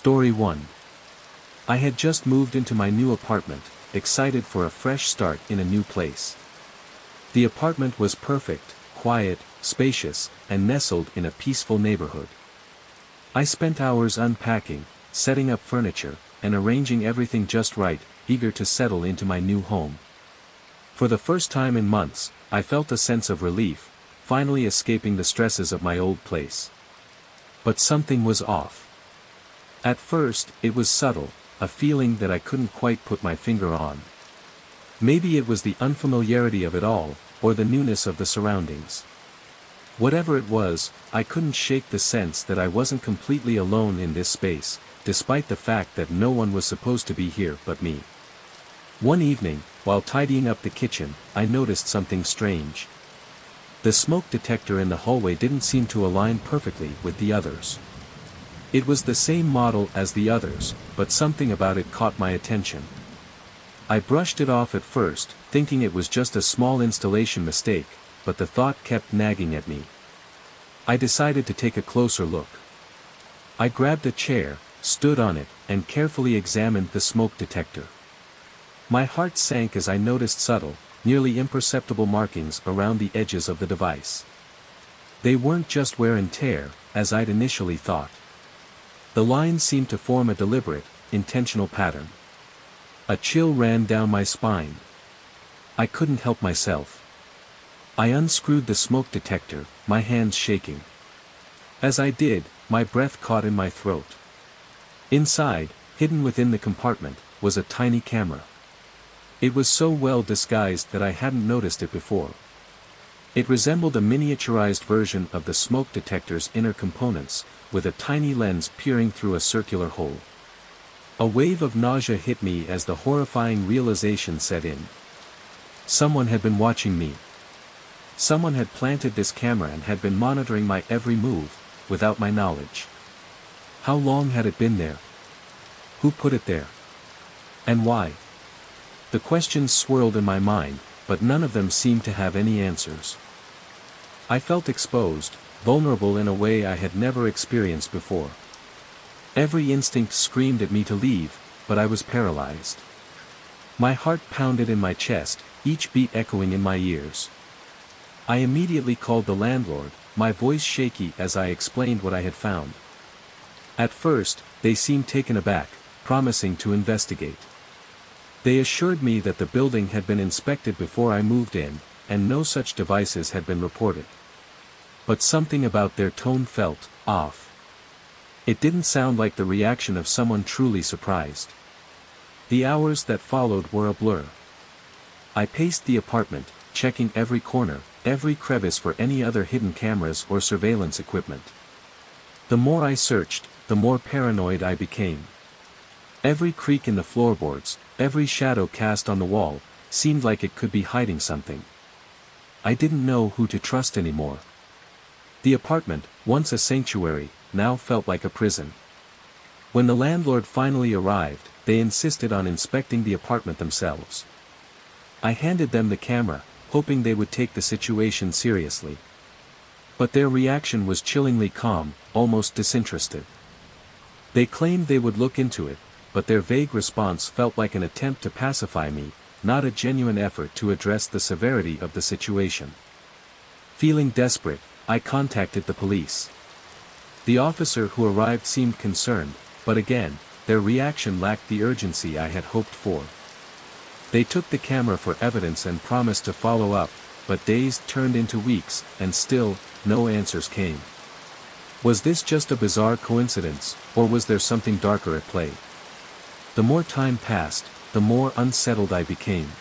Story 1. I had just moved into my new apartment, excited for a fresh start in a new place. The apartment was perfect, quiet, spacious, and nestled in a peaceful neighborhood. I spent hours unpacking, setting up furniture, and arranging everything just right, eager to settle into my new home. For the first time in months, I felt a sense of relief, finally escaping the stresses of my old place. But something was off. At first, it was subtle, a feeling that I couldn't quite put my finger on. Maybe it was the unfamiliarity of it all, or the newness of the surroundings. Whatever it was, I couldn't shake the sense that I wasn't completely alone in this space, despite the fact that no one was supposed to be here but me. One evening, while tidying up the kitchen, I noticed something strange. The smoke detector in the hallway didn't seem to align perfectly with the others. It was the same model as the others, but something about it caught my attention. I brushed it off at first, thinking it was just a small installation mistake, but the thought kept nagging at me. I decided to take a closer look. I grabbed a chair, stood on it, and carefully examined the smoke detector. My heart sank as I noticed subtle, nearly imperceptible markings around the edges of the device. They weren't just wear and tear, as I'd initially thought. The lines seemed to form a deliberate, intentional pattern. A chill ran down my spine. I couldn't help myself. I unscrewed the smoke detector, my hands shaking. As I did, my breath caught in my throat. Inside, hidden within the compartment, was a tiny camera. It was so well disguised that I hadn't noticed it before. It resembled a miniaturized version of the smoke detector's inner components, with a tiny lens peering through a circular hole. A wave of nausea hit me as the horrifying realization set in. Someone had been watching me. Someone had planted this camera and had been monitoring my every move, without my knowledge. How long had it been there? Who put it there? And why? The questions swirled in my mind, but none of them seemed to have any answers. I felt exposed, vulnerable in a way I had never experienced before. Every instinct screamed at me to leave, but I was paralyzed. My heart pounded in my chest, each beat echoing in my ears. I immediately called the landlord, my voice shaky as I explained what I had found. At first, they seemed taken aback, promising to investigate. They assured me that the building had been inspected before I moved in, and no such devices had been reported. But something about their tone felt off. It didn't sound like the reaction of someone truly surprised. The hours that followed were a blur. I paced the apartment, checking every corner, every crevice for any other hidden cameras or surveillance equipment. The more I searched, the more paranoid I became. Every creak in the floorboards, every shadow cast on the wall, seemed like it could be hiding something. I didn't know who to trust anymore. The apartment, once a sanctuary, now felt like a prison. When the landlord finally arrived, they insisted on inspecting the apartment themselves. I handed them the camera, hoping they would take the situation seriously. But their reaction was chillingly calm, almost disinterested. They claimed they would look into it, but their vague response felt like an attempt to pacify me, not a genuine effort to address the severity of the situation. Feeling desperate, I contacted the police. The officer who arrived seemed concerned, but again, their reaction lacked the urgency I had hoped for. They took the camera for evidence and promised to follow up, but days turned into weeks, and still, no answers came. Was this just a bizarre coincidence, or was there something darker at play? The more time passed, the more unsettled I became.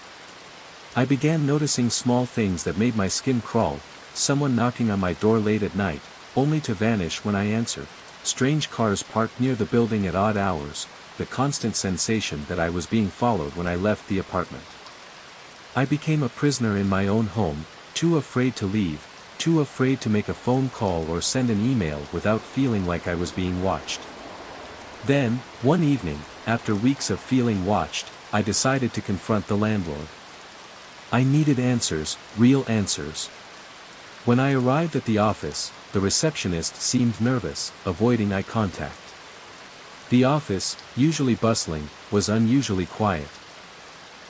I began noticing small things that made my skin crawl, someone knocking on my door late at night, only to vanish when I answered, strange cars parked near the building at odd hours, the constant sensation that I was being followed when I left the apartment. I became a prisoner in my own home, too afraid to leave, too afraid to make a phone call or send an email without feeling like I was being watched. Then, one evening, after weeks of feeling watched, I decided to confront the landlord. I needed answers, real answers. When I arrived at the office, the receptionist seemed nervous, avoiding eye contact. The office, usually bustling, was unusually quiet.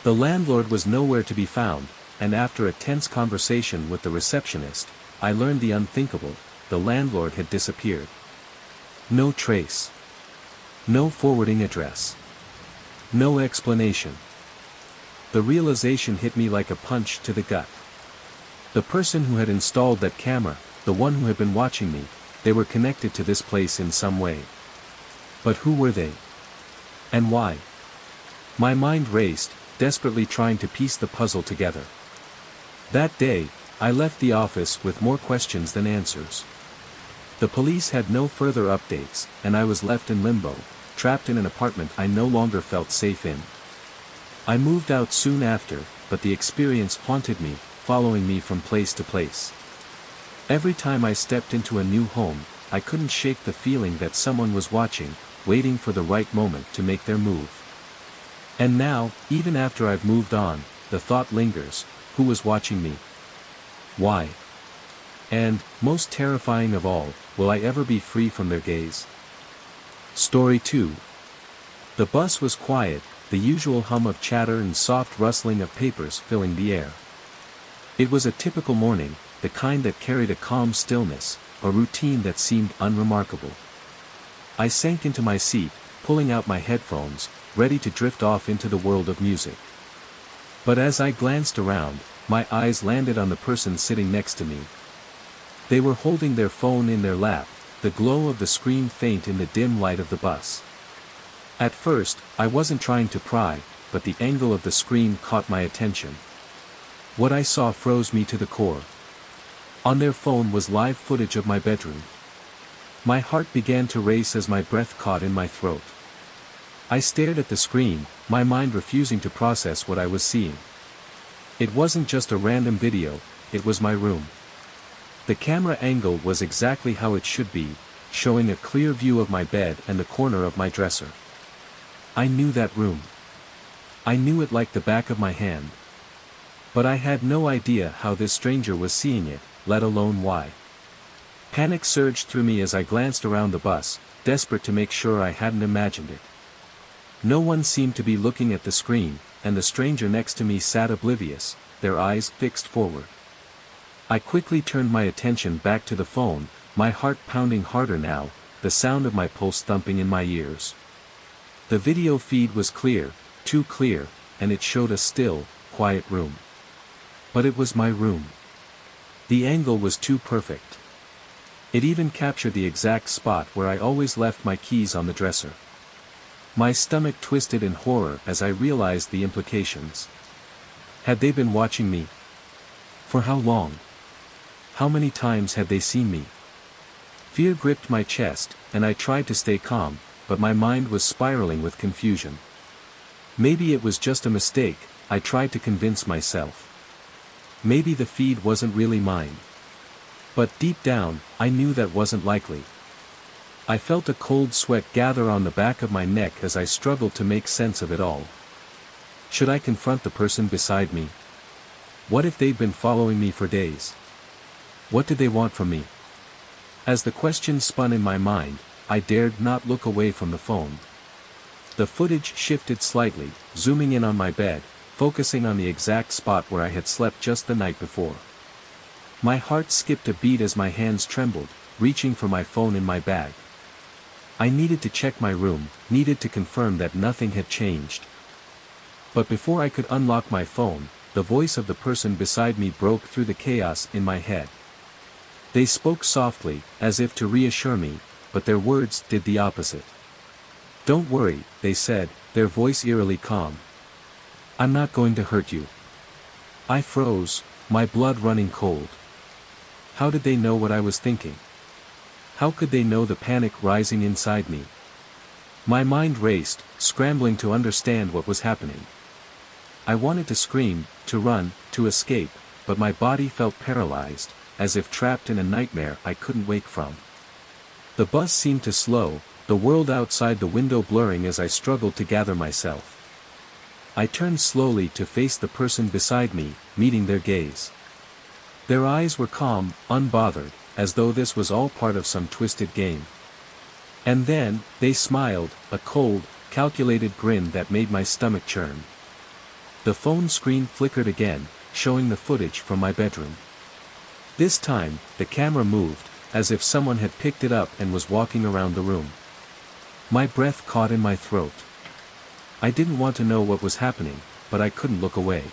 The landlord was nowhere to be found, and after a tense conversation with the receptionist, I learned the unthinkable: the landlord had disappeared. No trace. No forwarding address. No explanation. The realization hit me like a punch to the gut. The person who had installed that camera, the one who had been watching me, they were connected to this place in some way. But who were they? And why? My mind raced, desperately trying to piece the puzzle together. That day, I left the office with more questions than answers. The police had no further updates, and I was left in limbo, trapped in an apartment I no longer felt safe in. I moved out soon after, but the experience haunted me, following me from place to place. Every time I stepped into a new home, I couldn't shake the feeling that someone was watching, waiting for the right moment to make their move. And now, even after I've moved on, the thought lingers: who was watching me? Why? And, most terrifying of all, will I ever be free from their gaze? Story 2. The bus was quiet, the usual hum of chatter and soft rustling of papers filling the air. It was a typical morning, the kind that carried a calm stillness, a routine that seemed unremarkable. I sank into my seat, pulling out my headphones, ready to drift off into the world of music. But as I glanced around, my eyes landed on the person sitting next to me. They were holding their phone in their lap, the glow of the screen faint in the dim light of the bus. At first, I wasn't trying to pry, but the angle of the screen caught my attention. What I saw froze me to the core. On their phone was live footage of my bedroom. My heart began to race as my breath caught in my throat. I stared at the screen, my mind refusing to process what I was seeing. It wasn't just a random video, it was my room. The camera angle was exactly how it should be, showing a clear view of my bed and the corner of my dresser. I knew that room. I knew it like the back of my hand. But I had no idea how this stranger was seeing it, let alone why. Panic surged through me as I glanced around the bus, desperate to make sure I hadn't imagined it. No one seemed to be looking at the screen, and the stranger next to me sat oblivious, their eyes fixed forward. I quickly turned my attention back to the phone, my heart pounding harder now, the sound of my pulse thumping in my ears. The video feed was clear, too clear, and it showed a still, quiet room. But it was my room. The angle was too perfect. It even captured the exact spot where I always left my keys on the dresser. My stomach twisted in horror as I realized the implications. Had they been watching me? For how long? How many times had they seen me? Fear gripped my chest, and I tried to stay calm, but my mind was spiraling with confusion. Maybe it was just a mistake, I tried to convince myself. Maybe the feed wasn't really mine. But deep down, I knew that wasn't likely. I felt a cold sweat gather on the back of my neck as I struggled to make sense of it all. Should I confront the person beside me? What if they'd been following me for days? What did they want from me? As the question spun in my mind, I dared not look away from the phone. The footage shifted slightly, zooming in on my bed, focusing on the exact spot where I had slept just the night before. My heart skipped a beat as my hands trembled, reaching for my phone in my bag. I needed to check my room, needed to confirm that nothing had changed. But before I could unlock my phone, the voice of the person beside me broke through the chaos in my head. They spoke softly, as if to reassure me, but their words did the opposite. "Don't worry," they said, their voice eerily calm. "I'm not going to hurt you." I froze, my blood running cold. How did they know what I was thinking? How could they know the panic rising inside me? My mind raced, scrambling to understand what was happening. I wanted to scream, to run, to escape, but my body felt paralyzed, as if trapped in a nightmare I couldn't wake from. The bus seemed to slow, the world outside the window blurring as I struggled to gather myself. I turned slowly to face the person beside me, meeting their gaze. Their eyes were calm, unbothered, as though this was all part of some twisted game. And then, they smiled, a cold, calculated grin that made my stomach churn. The phone screen flickered again, showing the footage from my bedroom. This time, the camera moved, as if someone had picked it up and was walking around the room. My breath caught in my throat. I didn't want to know what was happening, but I couldn't look away.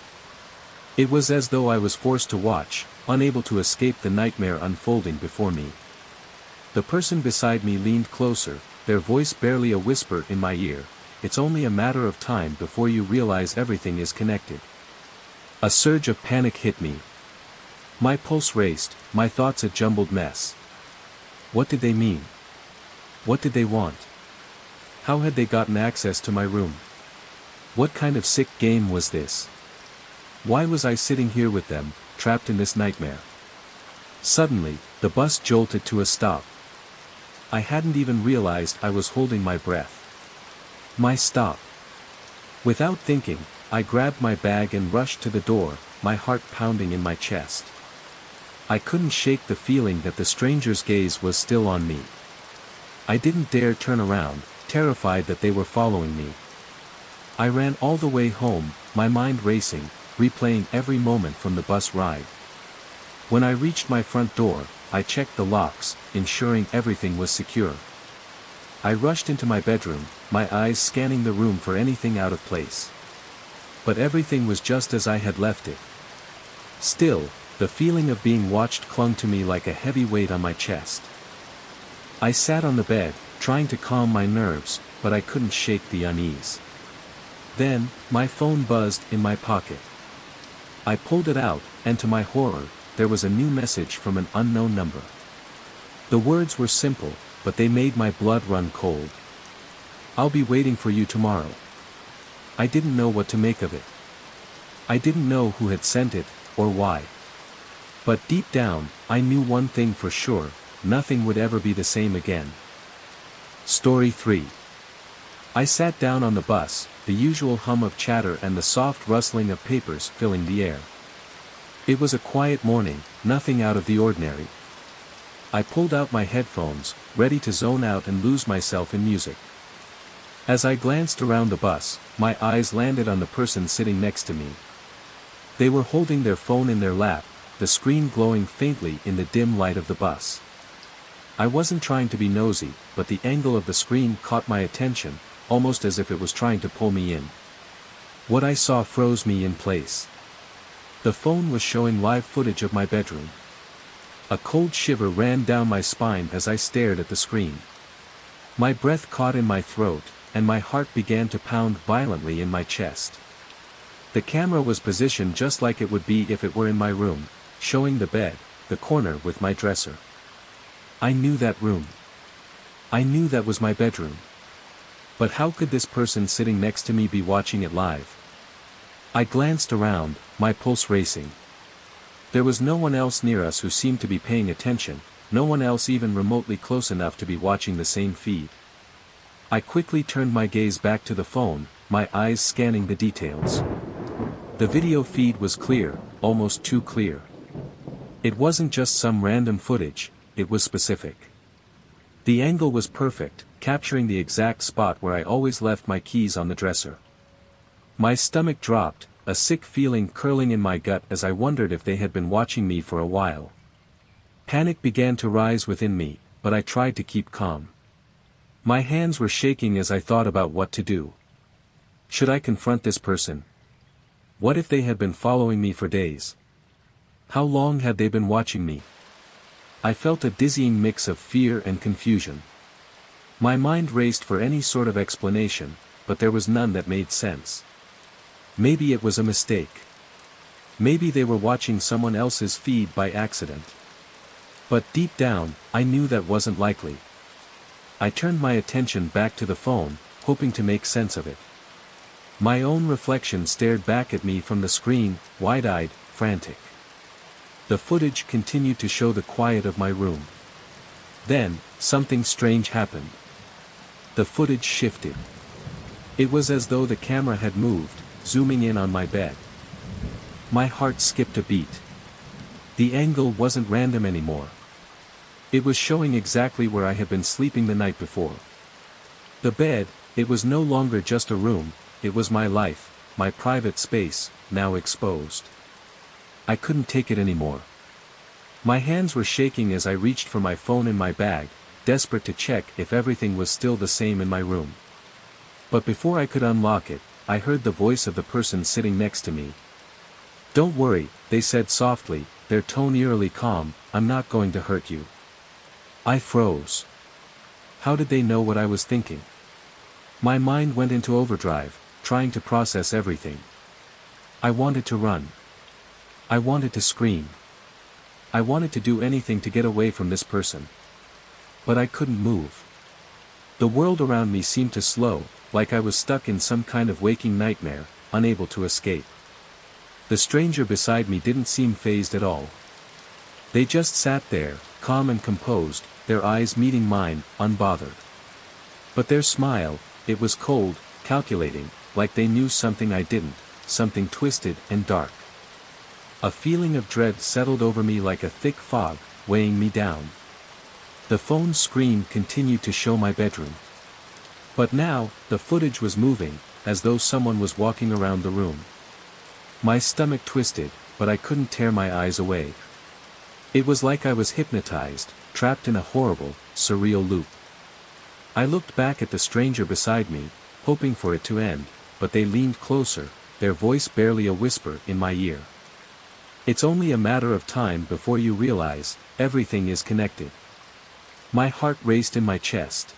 It was as though I was forced to watch, unable to escape the nightmare unfolding before me. The person beside me leaned closer, their voice barely a whisper in my ear. It's only a matter of time before you realize everything is connected. A surge of panic hit me. My pulse raced, my thoughts a jumbled mess. What did they mean? What did they want? How had they gotten access to my room? What kind of sick game was this? Why was I sitting here with them, trapped in this nightmare? Suddenly, the bus jolted to a stop. I hadn't even realized I was holding my breath. My stop. Without thinking, I grabbed my bag and rushed to the door, my heart pounding in my chest. I couldn't shake the feeling that the stranger's gaze was still on me. I didn't dare turn around, terrified that they were following me. I ran all the way home, my mind racing, replaying every moment from the bus ride. When I reached my front door, I checked the locks, ensuring everything was secure. I rushed into my bedroom, my eyes scanning the room for anything out of place. But everything was just as I had left it. Still, the feeling of being watched clung to me like a heavy weight on my chest. I sat on the bed, trying to calm my nerves, but I couldn't shake the unease. Then, my phone buzzed in my pocket. I pulled it out, and to my horror, there was a new message from an unknown number. The words were simple, but they made my blood run cold. "I'll be waiting for you tomorrow." I didn't know what to make of it. I didn't know who had sent it, or why. But deep down, I knew one thing for sure, nothing would ever be the same again. Story 3. I sat down on the bus, the usual hum of chatter and the soft rustling of papers filling the air. It was a quiet morning, nothing out of the ordinary. I pulled out my headphones, ready to zone out and lose myself in music. As I glanced around the bus, my eyes landed on the person sitting next to me. They were holding their phone in their lap, the screen glowing faintly in the dim light of the bus. I wasn't trying to be nosy, but the angle of the screen caught my attention, almost as if it was trying to pull me in. What I saw froze me in place. The phone was showing live footage of my bedroom. A cold shiver ran down my spine as I stared at the screen. My breath caught in my throat, and my heart began to pound violently in my chest. The camera was positioned just like it would be if it were in my room, showing the bed, the corner with my dresser. I knew that room. I knew that was my bedroom. But how could this person sitting next to me be watching it live? I glanced around, my pulse racing. There was no one else near us who seemed to be paying attention, no one else even remotely close enough to be watching the same feed. I quickly turned my gaze back to the phone, my eyes scanning the details. The video feed was clear, almost too clear. It wasn't just some random footage, it was specific. The angle was perfect, capturing the exact spot where I always left my keys on the dresser. My stomach dropped, a sick feeling curling in my gut as I wondered if they had been watching me for a while. Panic began to rise within me, but I tried to keep calm. My hands were shaking as I thought about what to do. Should I confront this person? What if they had been following me for days? How long had they been watching me? I felt a dizzying mix of fear and confusion. My mind raced for any sort of explanation, but there was none that made sense. Maybe it was a mistake. Maybe they were watching someone else's feed by accident. But deep down, I knew that wasn't likely. I turned my attention back to the phone, hoping to make sense of it. My own reflection stared back at me from the screen, wide-eyed, frantic. The footage continued to show the quiet of my room. Then, something strange happened. The footage shifted. It was as though the camera had moved, zooming in on my bed. My heart skipped a beat. The angle wasn't random anymore. It was showing exactly where I had been sleeping the night before. The bed, it was no longer just a room, it was my life, my private space, now exposed. I couldn't take it anymore. My hands were shaking as I reached for my phone in my bag, desperate to check if everything was still the same in my room. But before I could unlock it, I heard the voice of the person sitting next to me. "Don't worry," they said softly, their tone eerily calm, "I'm not going to hurt you." I froze. How did they know what I was thinking? My mind went into overdrive, trying to process everything. I wanted to run. I wanted to scream. I wanted to do anything to get away from this person. But I couldn't move. The world around me seemed to slow, like I was stuck in some kind of waking nightmare, unable to escape. The stranger beside me didn't seem fazed at all. They just sat there, calm and composed, their eyes meeting mine, unbothered. But their smile, it was cold, calculating, like they knew something I didn't, something twisted and dark. A feeling of dread settled over me like a thick fog, weighing me down. The phone screen continued to show my bedroom. But now, the footage was moving, as though someone was walking around the room. My stomach twisted, but I couldn't tear my eyes away. It was like I was hypnotized, trapped in a horrible, surreal loop. I looked back at the stranger beside me, hoping for it to end, but they leaned closer, their voice barely a whisper in my ear. "It's only a matter of time before you realize, everything is connected." My heart raced in my chest.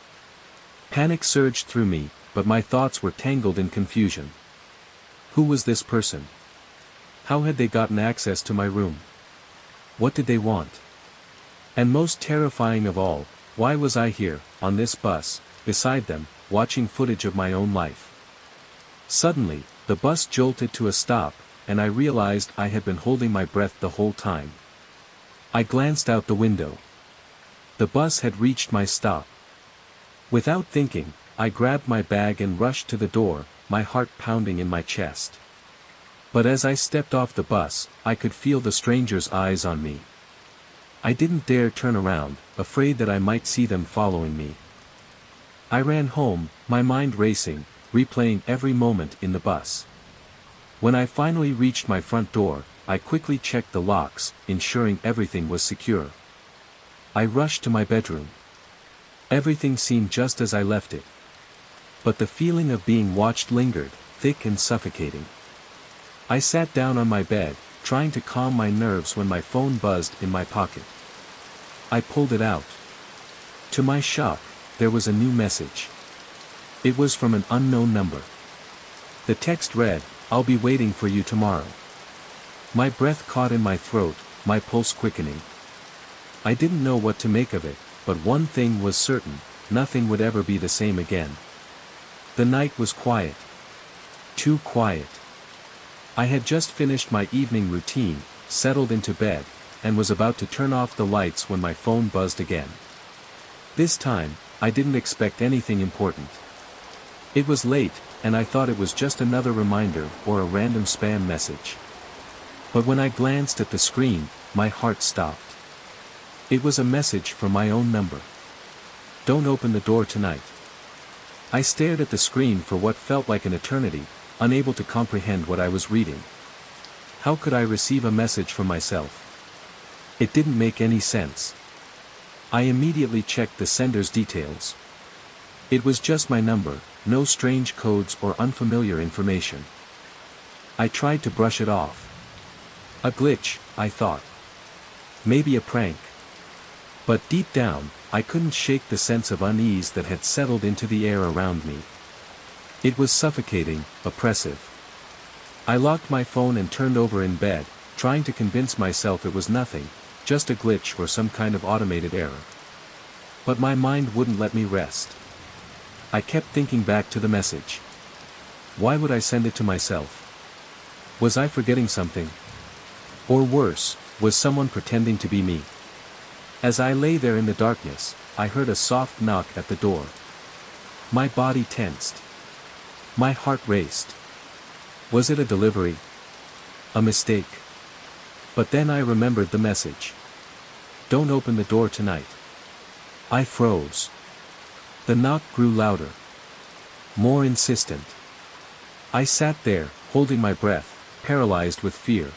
Panic surged through me, but my thoughts were tangled in confusion. Who was this person? How had they gotten access to my room? What did they want? And most terrifying of all, why was I here, on this bus, beside them, watching footage of my own life? Suddenly, the bus jolted to a stop, and I realized I had been holding my breath the whole time. I glanced out the window. The bus had reached my stop. Without thinking, I grabbed my bag and rushed to the door, my heart pounding in my chest. But as I stepped off the bus, I could feel the stranger's eyes on me. I didn't dare turn around, afraid that I might see them following me. I ran home, my mind racing, replaying every moment in the bus. When I finally reached my front door, I quickly checked the locks, ensuring everything was secure. I rushed to my bedroom. Everything seemed just as I left it. But the feeling of being watched lingered, thick and suffocating. I sat down on my bed, trying to calm my nerves when my phone buzzed in my pocket. I pulled it out. To my shock, there was a new message. It was from an unknown number. The text read, "I'll be waiting for you tomorrow." My breath caught in my throat, my pulse quickening. I didn't know what to make of it, but one thing was certain, nothing would ever be the same again. The night was quiet. Too quiet. I had just finished my evening routine, settled into bed, and was about to turn off the lights when my phone buzzed again. This time, I didn't expect anything important. It was late, and I thought it was just another reminder or a random spam message. But when I glanced at the screen, my heart stopped. It was a message from my own number. "Don't open the door tonight." I stared at the screen for what felt like an eternity, unable to comprehend what I was reading. How could I receive a message from myself? It didn't make any sense. I immediately checked the sender's details. It was just my number, no strange codes or unfamiliar information. I tried to brush it off. A glitch, I thought. Maybe a prank. But deep down, I couldn't shake the sense of unease that had settled into the air around me. It was suffocating, oppressive. I locked my phone and turned over in bed, trying to convince myself it was nothing, just a glitch or some kind of automated error. But my mind wouldn't let me rest. I kept thinking back to the message. Why would I send it to myself? Was I forgetting something? Or worse, was someone pretending to be me? As I lay there in the darkness, I heard a soft knock at the door. My body tensed. My heart raced. Was it a delivery? A mistake? But then I remembered the message. "Don't open the door tonight." I froze. The knock grew louder. More insistent. I sat there, holding my breath, paralyzed with fear.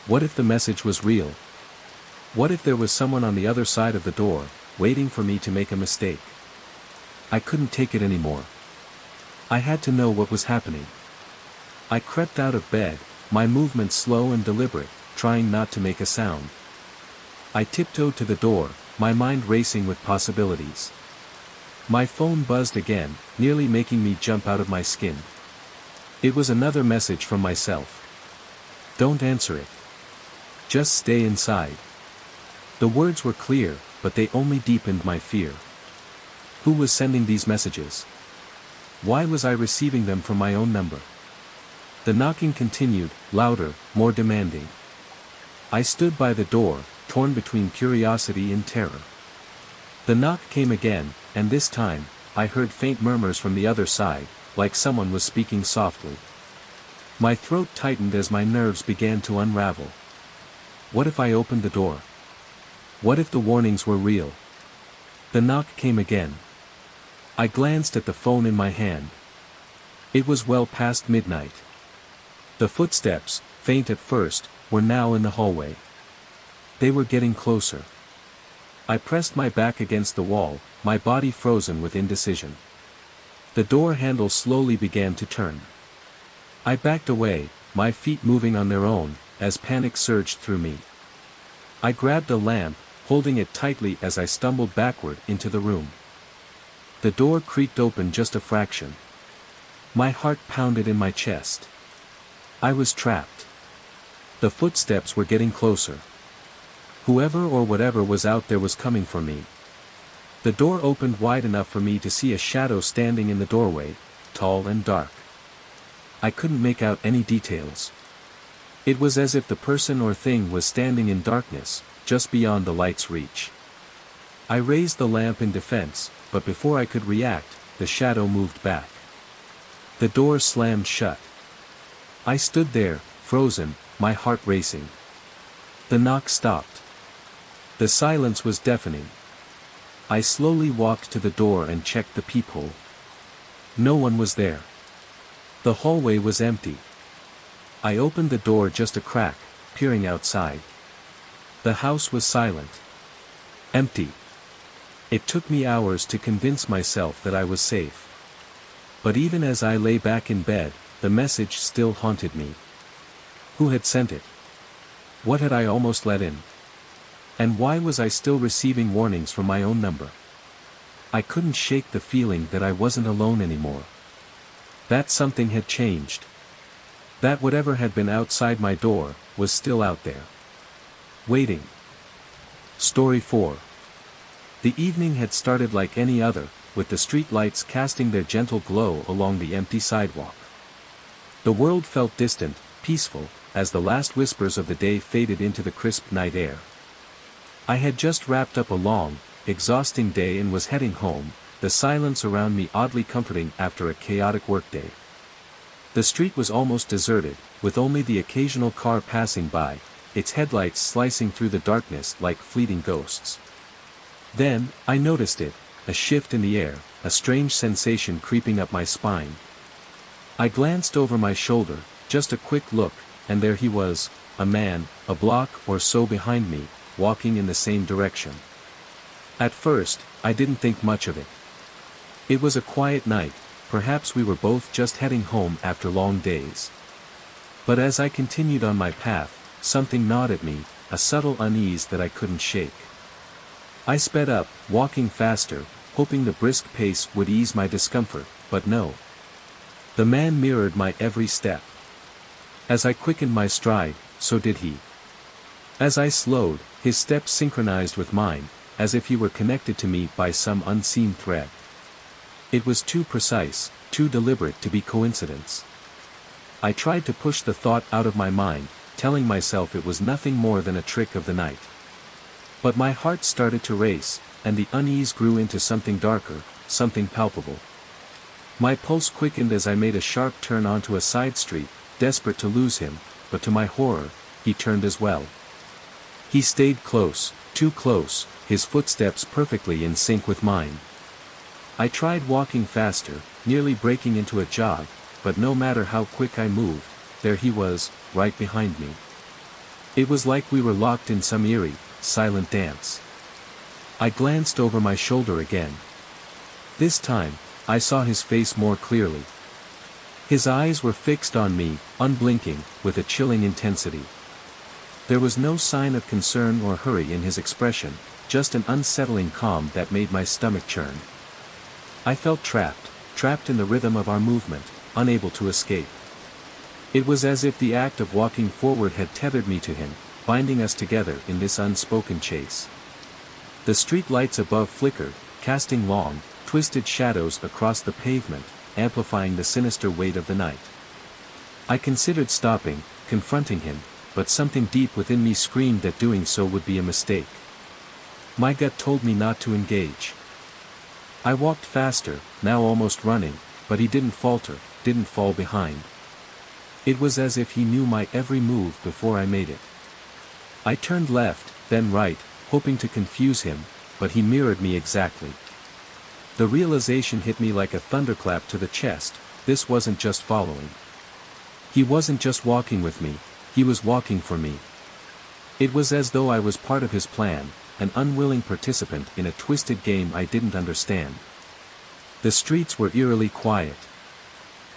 What if the message was real? What if there was someone on the other side of the door, waiting for me to make a mistake? I couldn't take it anymore. I had to know what was happening. I crept out of bed, my movements slow and deliberate, trying not to make a sound. I tiptoed to the door, my mind racing with possibilities. My phone buzzed again, nearly making me jump out of my skin. It was another message from myself. Don't answer it. Just stay inside. The words were clear, but they only deepened my fear. Who was sending these messages? Why was I receiving them from my own number? The knocking continued, louder, more demanding. I stood by the door, torn between curiosity and terror. The knock came again, and this time, I heard faint murmurs from the other side, like someone was speaking softly. My throat tightened as my nerves began to unravel. What if I opened the door? What if the warnings were real? The knock came again. I glanced at the phone in my hand. It was well past midnight. The footsteps, faint at first, were now in the hallway. They were getting closer. I pressed my back against the wall, my body frozen with indecision. The door handle slowly began to turn. I backed away, my feet moving on their own, as panic surged through me. I grabbed a lamp, holding it tightly as I stumbled backward into the room. The door creaked open just a fraction. My heart pounded in my chest. I was trapped. The footsteps were getting closer. Whoever or whatever was out there was coming for me. The door opened wide enough for me to see a shadow standing in the doorway, tall and dark. I couldn't make out any details. It was as if the person or thing was standing in darkness, just beyond the light's reach. I raised the lamp in defense, but before I could react, the shadow moved back. The door slammed shut. I stood there, frozen, my heart racing. The knock stopped. The silence was deafening. I slowly walked to the door and checked the peephole. No one was there. The hallway was empty. I opened the door just a crack, peering outside. The house was silent. Empty. It took me hours to convince myself that I was safe. But even as I lay back in bed, the message still haunted me. Who had sent it? What had I almost let in? And why was I still receiving warnings from my own number? I couldn't shake the feeling that I wasn't alone anymore. That something had changed. That whatever had been outside my door, was still out there. Waiting. Story 4. The evening had started like any other, with the street lights casting their gentle glow along the empty sidewalk. The world felt distant, peaceful, as the last whispers of the day faded into the crisp night air. I had just wrapped up a long, exhausting day and was heading home, the silence around me oddly comforting after a chaotic workday. The street was almost deserted, with only the occasional car passing by, its headlights slicing through the darkness like fleeting ghosts. Then, I noticed it, a shift in the air, a strange sensation creeping up my spine. I glanced over my shoulder, just a quick look, and there he was, a man, a block or so behind me, walking in the same direction. At first, I didn't think much of it. It was a quiet night, perhaps we were both just heading home after long days. But as I continued on my path, something gnawed at me, a subtle unease that I couldn't shake. I sped up, walking faster, hoping the brisk pace would ease my discomfort, but no. The man mirrored my every step. As I quickened my stride, so did he. As I slowed, his steps synchronized with mine, as if he were connected to me by some unseen thread. It was too precise, too deliberate to be coincidence. I tried to push the thought out of my mind, telling myself it was nothing more than a trick of the night. But my heart started to race, and the unease grew into something darker, something palpable. My pulse quickened as I made a sharp turn onto a side street, desperate to lose him, but to my horror, he turned as well. He stayed close, Too close, his footsteps perfectly in sync with mine. I tried walking faster, nearly breaking into a jog, but no matter how quick I moved, there he was, right behind me. It was like we were locked in some eerie, silent dance. I glanced over my shoulder again. This time, I saw his face more clearly. His eyes were fixed on me, unblinking, with a chilling intensity. There was no sign of concern or hurry in his expression, just an unsettling calm that made my stomach churn. I felt trapped in the rhythm of our movement, unable to escape. It was as if the act of walking forward had tethered me to him, binding us together in this unspoken chase. The street lights above flickered, casting long, twisted shadows across the pavement, amplifying the sinister weight of the night. I considered stopping, confronting him, but something deep within me screamed that doing so would be a mistake. My gut told me not to engage. I walked faster, now almost running, but he didn't falter, didn't fall behind. It was as if he knew my every move before I made it. I turned left, then right, hoping to confuse him, but he mirrored me exactly. The realization hit me like a thunderclap to the chest. This wasn't just following. He wasn't just walking with me, he was walking for me. It was as though I was part of his plan, an unwilling participant in a twisted game I didn't understand. The streets were eerily quiet.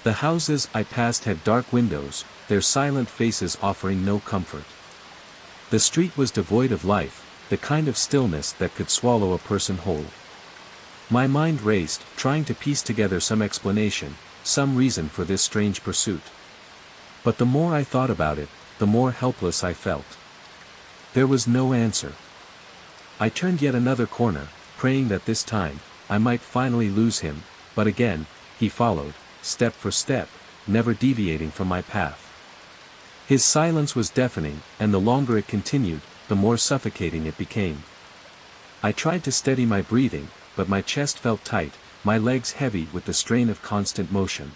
The houses I passed had dark windows, their silent faces offering no comfort. The street was devoid of life, the kind of stillness that could swallow a person whole. My mind raced, trying to piece together some explanation, some reason for this strange pursuit. But the more I thought about it, the more helpless I felt. There was no answer. I turned yet another corner, praying that this time, I might finally lose him, but again, he followed, step for step, never deviating from my path. His silence was deafening, and the longer it continued, the more suffocating it became. I tried to steady my breathing, but my chest felt tight, my legs heavy with the strain of constant motion.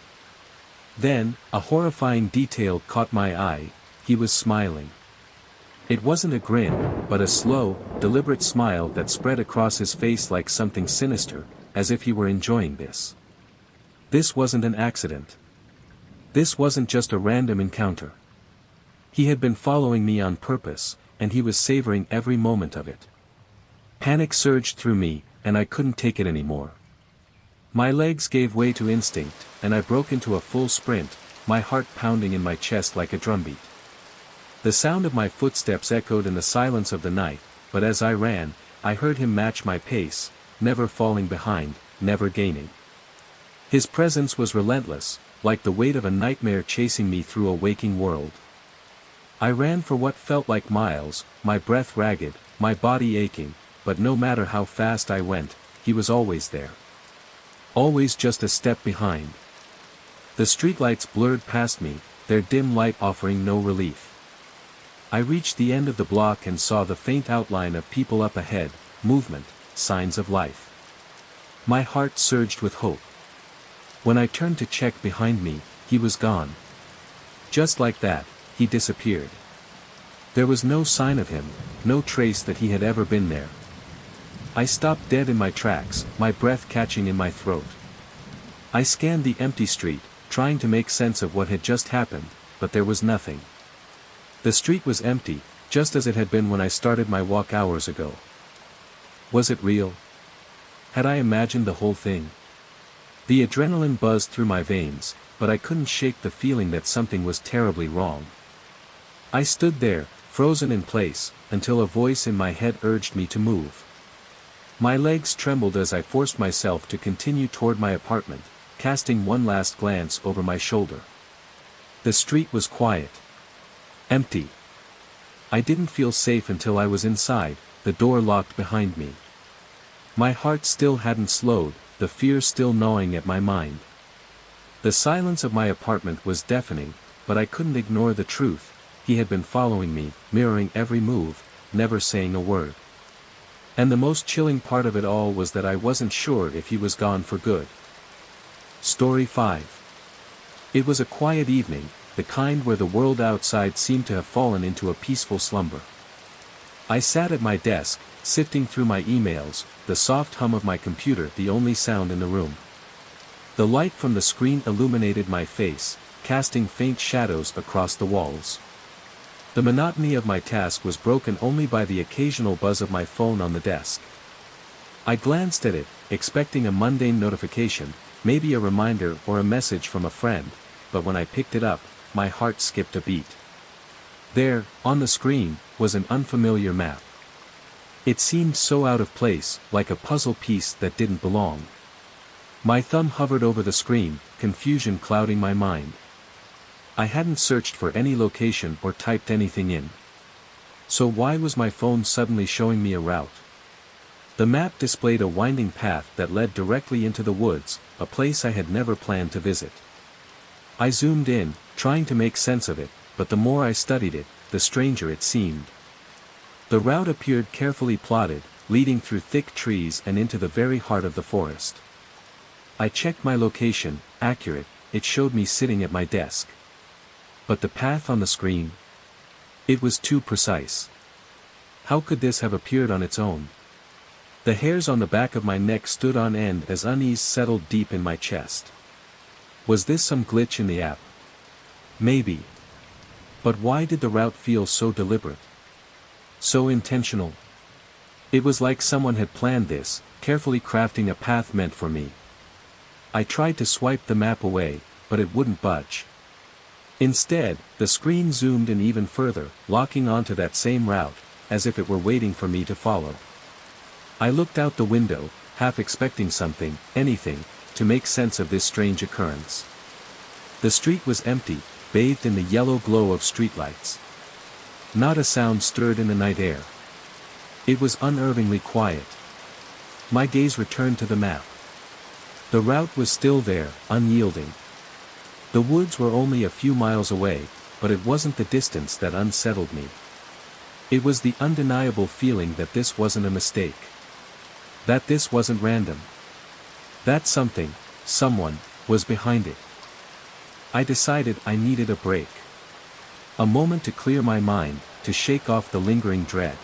Then, a horrifying detail caught my eye. He was smiling. It wasn't a grin, but a slow, deliberate smile that spread across his face like something sinister, as if he were enjoying this. This wasn't an accident. This wasn't just a random encounter. He had been following me on purpose, and he was savoring every moment of it. Panic surged through me, and I couldn't take it anymore. My legs gave way to instinct, and I broke into a full sprint, my heart pounding in my chest like a drumbeat. The sound of my footsteps echoed in the silence of the night, but as I ran, I heard him match my pace, never falling behind, never gaining. His presence was relentless, like the weight of a nightmare chasing me through a waking world. I ran for what felt like miles, my breath ragged, my body aching, but no matter how fast I went, he was always there. Always just a step behind. The streetlights blurred past me, their dim light offering no relief. I reached the end of the block and saw the faint outline of people up ahead, movement, signs of life. My heart surged with hope. When I turned to check behind me, he was gone. Just like that, he disappeared. There was no sign of him, no trace that he had ever been there. I stopped dead in my tracks, my breath catching in my throat. I scanned the empty street, trying to make sense of what had just happened, but there was nothing. The street was empty, just as it had been when I started my walk hours ago. Was it real? Had I imagined the whole thing? The adrenaline buzzed through my veins, but I couldn't shake the feeling that something was terribly wrong. I stood there, frozen in place, until a voice in my head urged me to move. My legs trembled as I forced myself to continue toward my apartment, casting one last glance over my shoulder. The street was quiet. Empty. I didn't feel safe until I was inside, the door locked behind me. My heart still hadn't slowed, the fear still gnawing at my mind. The silence of my apartment was deafening, but I couldn't ignore the truth. He had been following me, mirroring every move, never saying a word. And the most chilling part of it all was that I wasn't sure if he was gone for good. Story 5. It was a quiet evening, the kind where the world outside seemed to have fallen into a peaceful slumber. I sat at my desk, sifting through my emails, the soft hum of my computer the only sound in the room. The light from the screen illuminated my face, casting faint shadows across the walls. The monotony of my task was broken only by the occasional buzz of my phone on the desk. I glanced at it, expecting a mundane notification, maybe a reminder or a message from a friend, but when I picked it up, my heart skipped a beat. There, on the screen, was an unfamiliar map. It seemed so out of place, like a puzzle piece that didn't belong. My thumb hovered over the screen, confusion clouding my mind. I hadn't searched for any location or typed anything in. So why was my phone suddenly showing me a route? The map displayed a winding path that led directly into the woods, a place I had never planned to visit. I zoomed in, trying to make sense of it, but the more I studied it, the stranger it seemed. The route appeared carefully plotted, leading through thick trees and into the very heart of the forest. I checked my location, accurate, it showed me sitting at my desk. But the path on the screen? It was too precise. How could this have appeared on its own? The hairs on the back of my neck stood on end as unease settled deep in my chest. Was this some glitch in the app? Maybe. But why did the route feel so deliberate? So intentional? It was like someone had planned this, carefully crafting a path meant for me. I tried to swipe the map away, but it wouldn't budge. Instead, the screen zoomed in even further, locking onto that same route, as if it were waiting for me to follow. I looked out the window, half expecting something, anything, to make sense of this strange occurrence. The street was empty, bathed in the yellow glow of streetlights. Not a sound stirred in the night air. It was unnervingly quiet. My gaze returned to the map. The route was still there, unyielding. The woods were only a few miles away, but it wasn't the distance that unsettled me. It was the undeniable feeling that this wasn't a mistake. That this wasn't random. That something, someone, was behind it. I decided I needed a break. A moment to clear my mind, to shake off the lingering dread.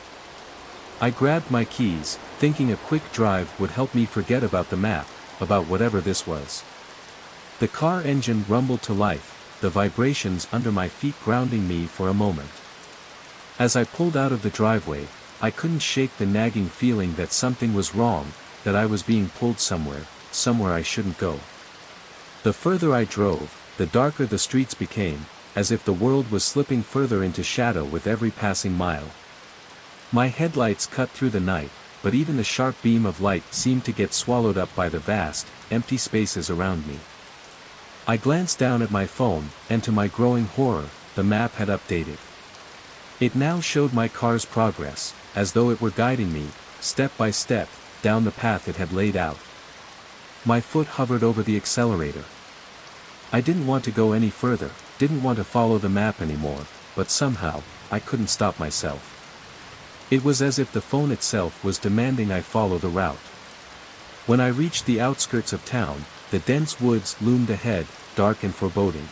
I grabbed my keys, thinking a quick drive would help me forget about the map, about whatever this was. The car engine rumbled to life, the vibrations under my feet grounding me for a moment. As I pulled out of the driveway, I couldn't shake the nagging feeling that something was wrong, that I was being pulled somewhere I shouldn't go. The further I drove, the darker the streets became, as if the world was slipping further into shadow with every passing mile. My headlights cut through the night, but even the sharp beam of light seemed to get swallowed up by the vast, empty spaces around me. I glanced down at my phone, and to my growing horror, the map had updated. It now showed my car's progress, as though it were guiding me, step by step, down the path it had laid out. My foot hovered over the accelerator. I didn't want to go any further, didn't want to follow the map anymore, but somehow, I couldn't stop myself. It was as if the phone itself was demanding I follow the route. When I reached the outskirts of town, the dense woods loomed ahead, dark and foreboding.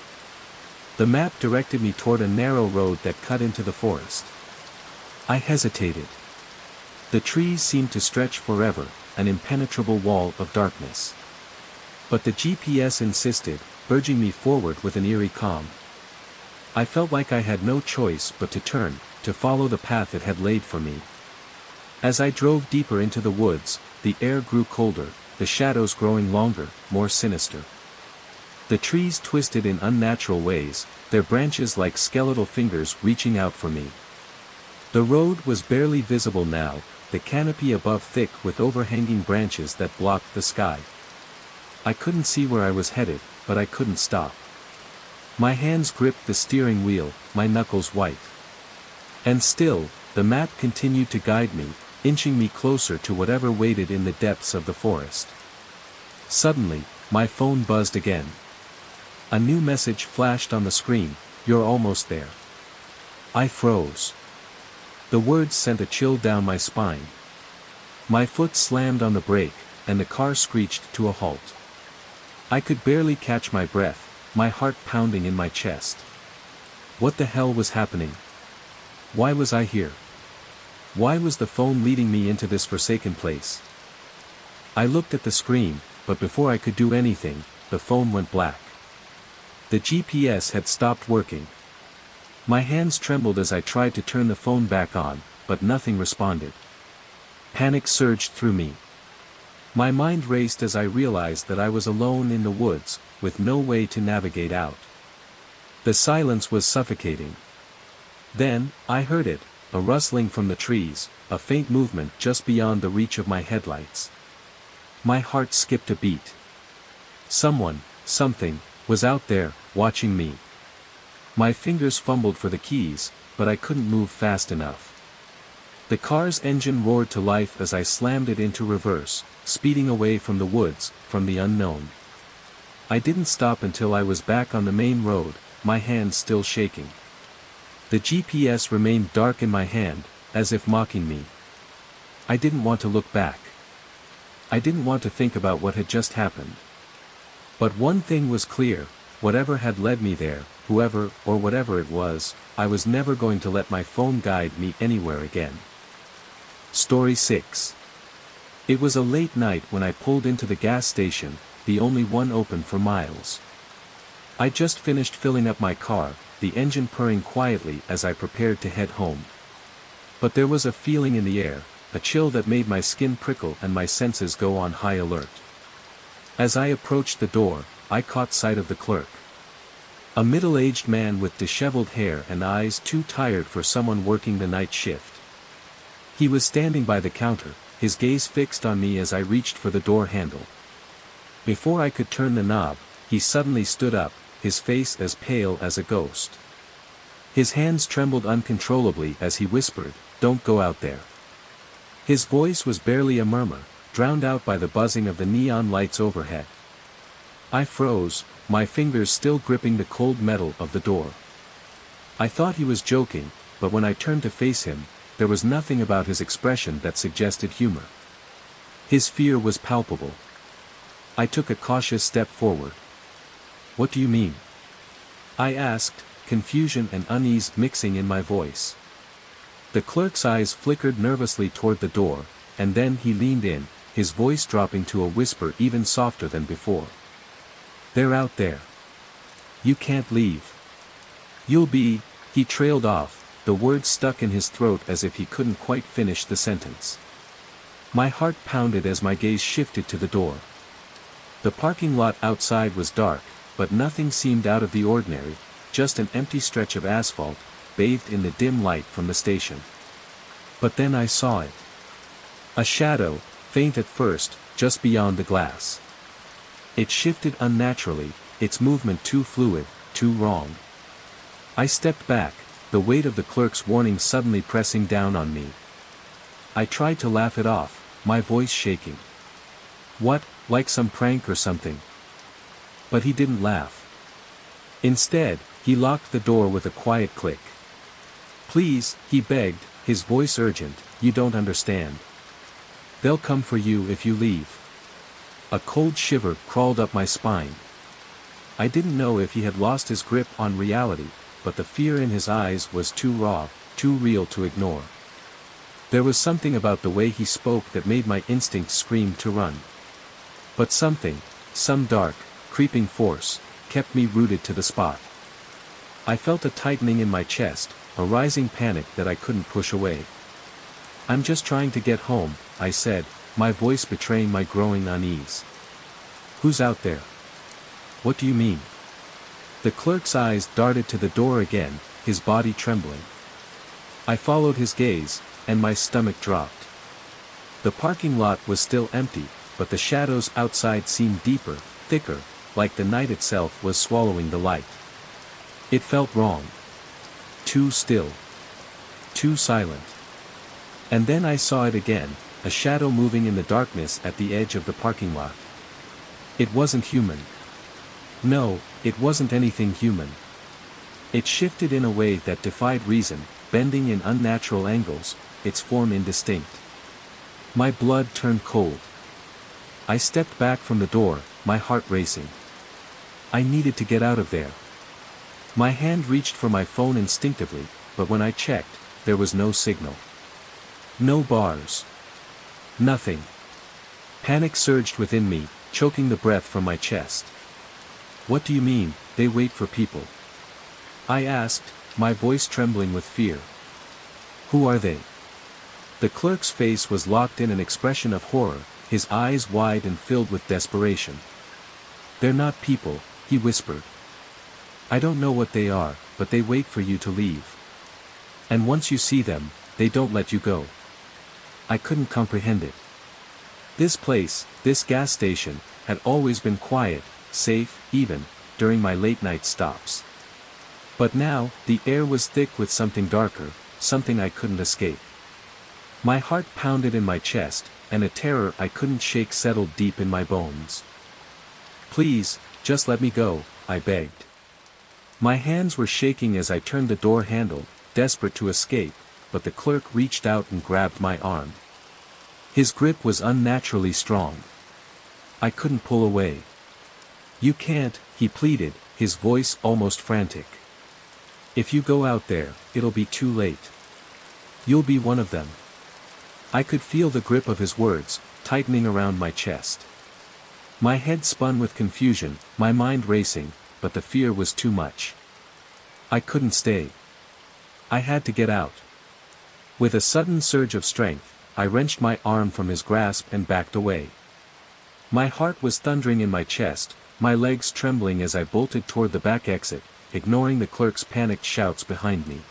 The map directed me toward a narrow road that cut into the forest. I hesitated. The trees seemed to stretch forever, an impenetrable wall of darkness. But the GPS insisted, urging me forward with an eerie calm. I felt like I had no choice but to turn, to follow the path it had laid for me. As I drove deeper into the woods, the air grew colder, the shadows growing longer, more sinister. The trees twisted in unnatural ways, their branches like skeletal fingers reaching out for me. The road was barely visible now, the canopy above thick with overhanging branches that blocked the sky. I couldn't see where I was headed, but I couldn't stop. My hands gripped the steering wheel, my knuckles white. And still, the map continued to guide me, inching me closer to whatever waited in the depths of the forest. Suddenly, my phone buzzed again. A new message flashed on the screen, "You're almost there." I froze. The words sent a chill down my spine. My foot slammed on the brake, and the car screeched to a halt. I could barely catch my breath, my heart pounding in my chest. What the hell was happening? Why was I here? Why was the phone leading me into this forsaken place? I looked at the screen, but before I could do anything, the phone went black. The GPS had stopped working. My hands trembled as I tried to turn the phone back on, but nothing responded. Panic surged through me. My mind raced as I realized that I was alone in the woods, with no way to navigate out. The silence was suffocating. Then, I heard it, a rustling from the trees, a faint movement just beyond the reach of my headlights. My heart skipped a beat. Someone, something, was out there, watching me. My fingers fumbled for the keys, but I couldn't move fast enough. The car's engine roared to life as I slammed it into reverse, speeding away from the woods, from the unknown. I didn't stop until I was back on the main road, my hands still shaking. The GPS remained dark in my hand, as if mocking me. I didn't want to look back. I didn't want to think about what had just happened. But one thing was clear, whatever had led me there, whoever or whatever it was, I was never going to let my phone guide me anywhere again. Story 6. It was a late night when I pulled into the gas station, the only one open for miles. I just finished filling up my car, the engine purring quietly as I prepared to head home. But there was a feeling in the air, a chill that made my skin prickle and my senses go on high alert. As I approached the door, I caught sight of the clerk. A middle-aged man with disheveled hair and eyes too tired for someone working the night shift. He was standing by the counter, his gaze fixed on me as I reached for the door handle. Before I could turn the knob, he suddenly stood up, his face as pale as a ghost. His hands trembled uncontrollably as he whispered, "Don't go out there." His voice was barely a murmur, drowned out by the buzzing of the neon lights overhead. I froze, my fingers still gripping the cold metal of the door. I thought he was joking, but when I turned to face him, there was nothing about his expression that suggested humor. His fear was palpable. I took a cautious step forward. "What do you mean?" I asked, confusion and unease mixing in my voice. The clerk's eyes flickered nervously toward the door, and then he leaned in, his voice dropping to a whisper even softer than before. "They're out there. You can't leave. You'll be..." He trailed off, the words stuck in his throat as if he couldn't quite finish the sentence. My heart pounded as my gaze shifted to the door. The parking lot outside was dark, but nothing seemed out of the ordinary, just an empty stretch of asphalt, bathed in the dim light from the station. But then I saw it. A shadow, faint at first, just beyond the glass. It shifted unnaturally, its movement too fluid, too wrong. I stepped back, the weight of the clerk's warning suddenly pressing down on me. I tried to laugh it off, my voice shaking. "What, like some prank or something?" But he didn't laugh. Instead, he locked the door with a quiet click. "Please," he begged, his voice urgent, "you don't understand. They'll come for you if you leave." A cold shiver crawled up my spine. I didn't know if he had lost his grip on reality, but the fear in his eyes was too raw, too real to ignore. There was something about the way he spoke that made my instincts scream to run. But something, some dark, creeping force, kept me rooted to the spot. I felt a tightening in my chest, a rising panic that I couldn't push away. "I'm just trying to get home," I said, my voice betraying my growing unease. "Who's out there? What do you mean?" The clerk's eyes darted to the door again, his body trembling. I followed his gaze, and my stomach dropped. The parking lot was still empty, but the shadows outside seemed deeper, thicker, like the night itself was swallowing the light. It felt wrong. Too still. Too silent. And then I saw it again, a shadow moving in the darkness at the edge of the parking lot. It wasn't human. No, it wasn't anything human. It shifted in a way that defied reason, bending in unnatural angles, its form indistinct. My blood turned cold. I stepped back from the door, my heart racing. I needed to get out of there. My hand reached for my phone instinctively, but when I checked, there was no signal. No bars. Nothing. Panic surged within me, choking the breath from my chest. What do you mean, they wait for people? I asked, my voice trembling with fear. Who are they? The clerk's face was locked in an expression of horror, his eyes wide and filled with desperation. They're not people, he whispered. I don't know what they are, but they wait for you to leave. And once you see them, they don't let you go. I couldn't comprehend it. This place, this gas station, had always been quiet, safe, even, during my late-night stops. But now, the air was thick with something darker, something I couldn't escape. My heart pounded in my chest, and a terror I couldn't shake settled deep in my bones. Please, just let me go, I begged. My hands were shaking as I turned the door handle, desperate to escape, but the clerk reached out and grabbed my arm. His grip was unnaturally strong. I couldn't pull away. You can't, he pleaded, his voice almost frantic. If you go out there, it'll be too late. You'll be one of them. I could feel the grip of his words, tightening around my chest. My head spun with confusion, my mind racing, but the fear was too much. I couldn't stay. I had to get out. With a sudden surge of strength, I wrenched my arm from his grasp and backed away. My heart was thundering in my chest, my legs trembling as I bolted toward the back exit, ignoring the clerk's panicked shouts behind me.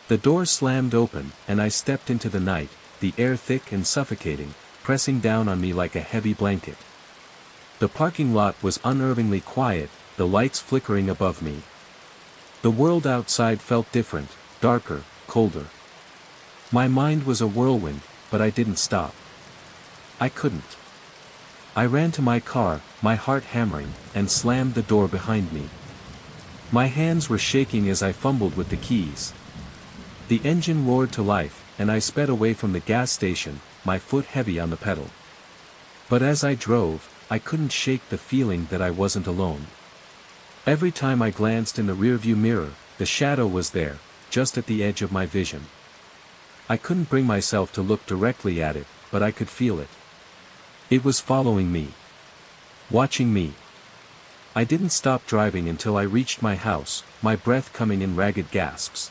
The door slammed open, and I stepped into the night, the air thick and suffocating, pressing down on me like a heavy blanket. The parking lot was unnervingly quiet, the lights flickering above me. The world outside felt different, darker, colder. My mind was a whirlwind, but I didn't stop. I couldn't. I ran to my car, my heart hammering, and slammed the door behind me. My hands were shaking as I fumbled with the keys. The engine roared to life, and I sped away from the gas station, my foot heavy on the pedal. But as I drove, I couldn't shake the feeling that I wasn't alone. Every time I glanced in the rearview mirror, the shadow was there, just at the edge of my vision. I couldn't bring myself to look directly at it, but I could feel it. It was following me. Watching me. I didn't stop driving until I reached my house, my breath coming in ragged gasps.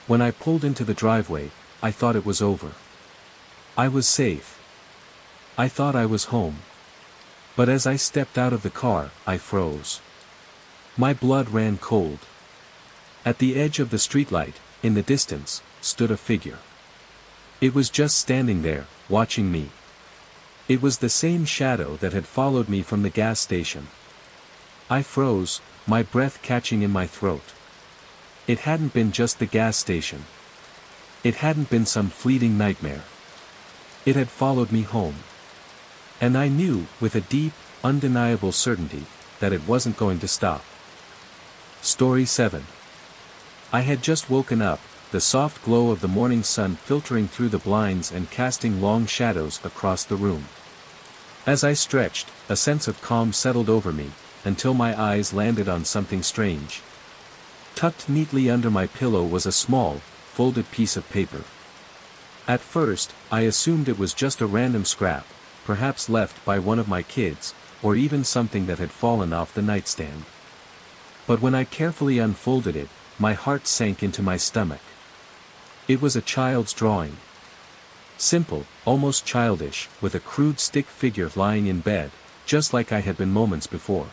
When I pulled into the driveway, I thought it was over. I was safe. I thought I was home. But as I stepped out of the car, I froze. My blood ran cold. At the edge of the streetlight, in the distance, stood a figure. It was just standing there, watching me. It was the same shadow that had followed me from the gas station. I froze, my breath catching in my throat. It hadn't been just the gas station. It hadn't been some fleeting nightmare. It had followed me home. And I knew, with a deep, undeniable certainty, that it wasn't going to stop. Story 7. I had just woken up, the soft glow of the morning sun filtering through the blinds and casting long shadows across the room. As I stretched, a sense of calm settled over me, until my eyes landed on something strange. Tucked neatly under my pillow was a small, folded piece of paper. At first, I assumed it was just a random scrap, perhaps left by one of my kids, or even something that had fallen off the nightstand. But when I carefully unfolded it, my heart sank into my stomach. It was a child's drawing. Simple, almost childish, with a crude stick figure lying in bed, just like I had been moments before.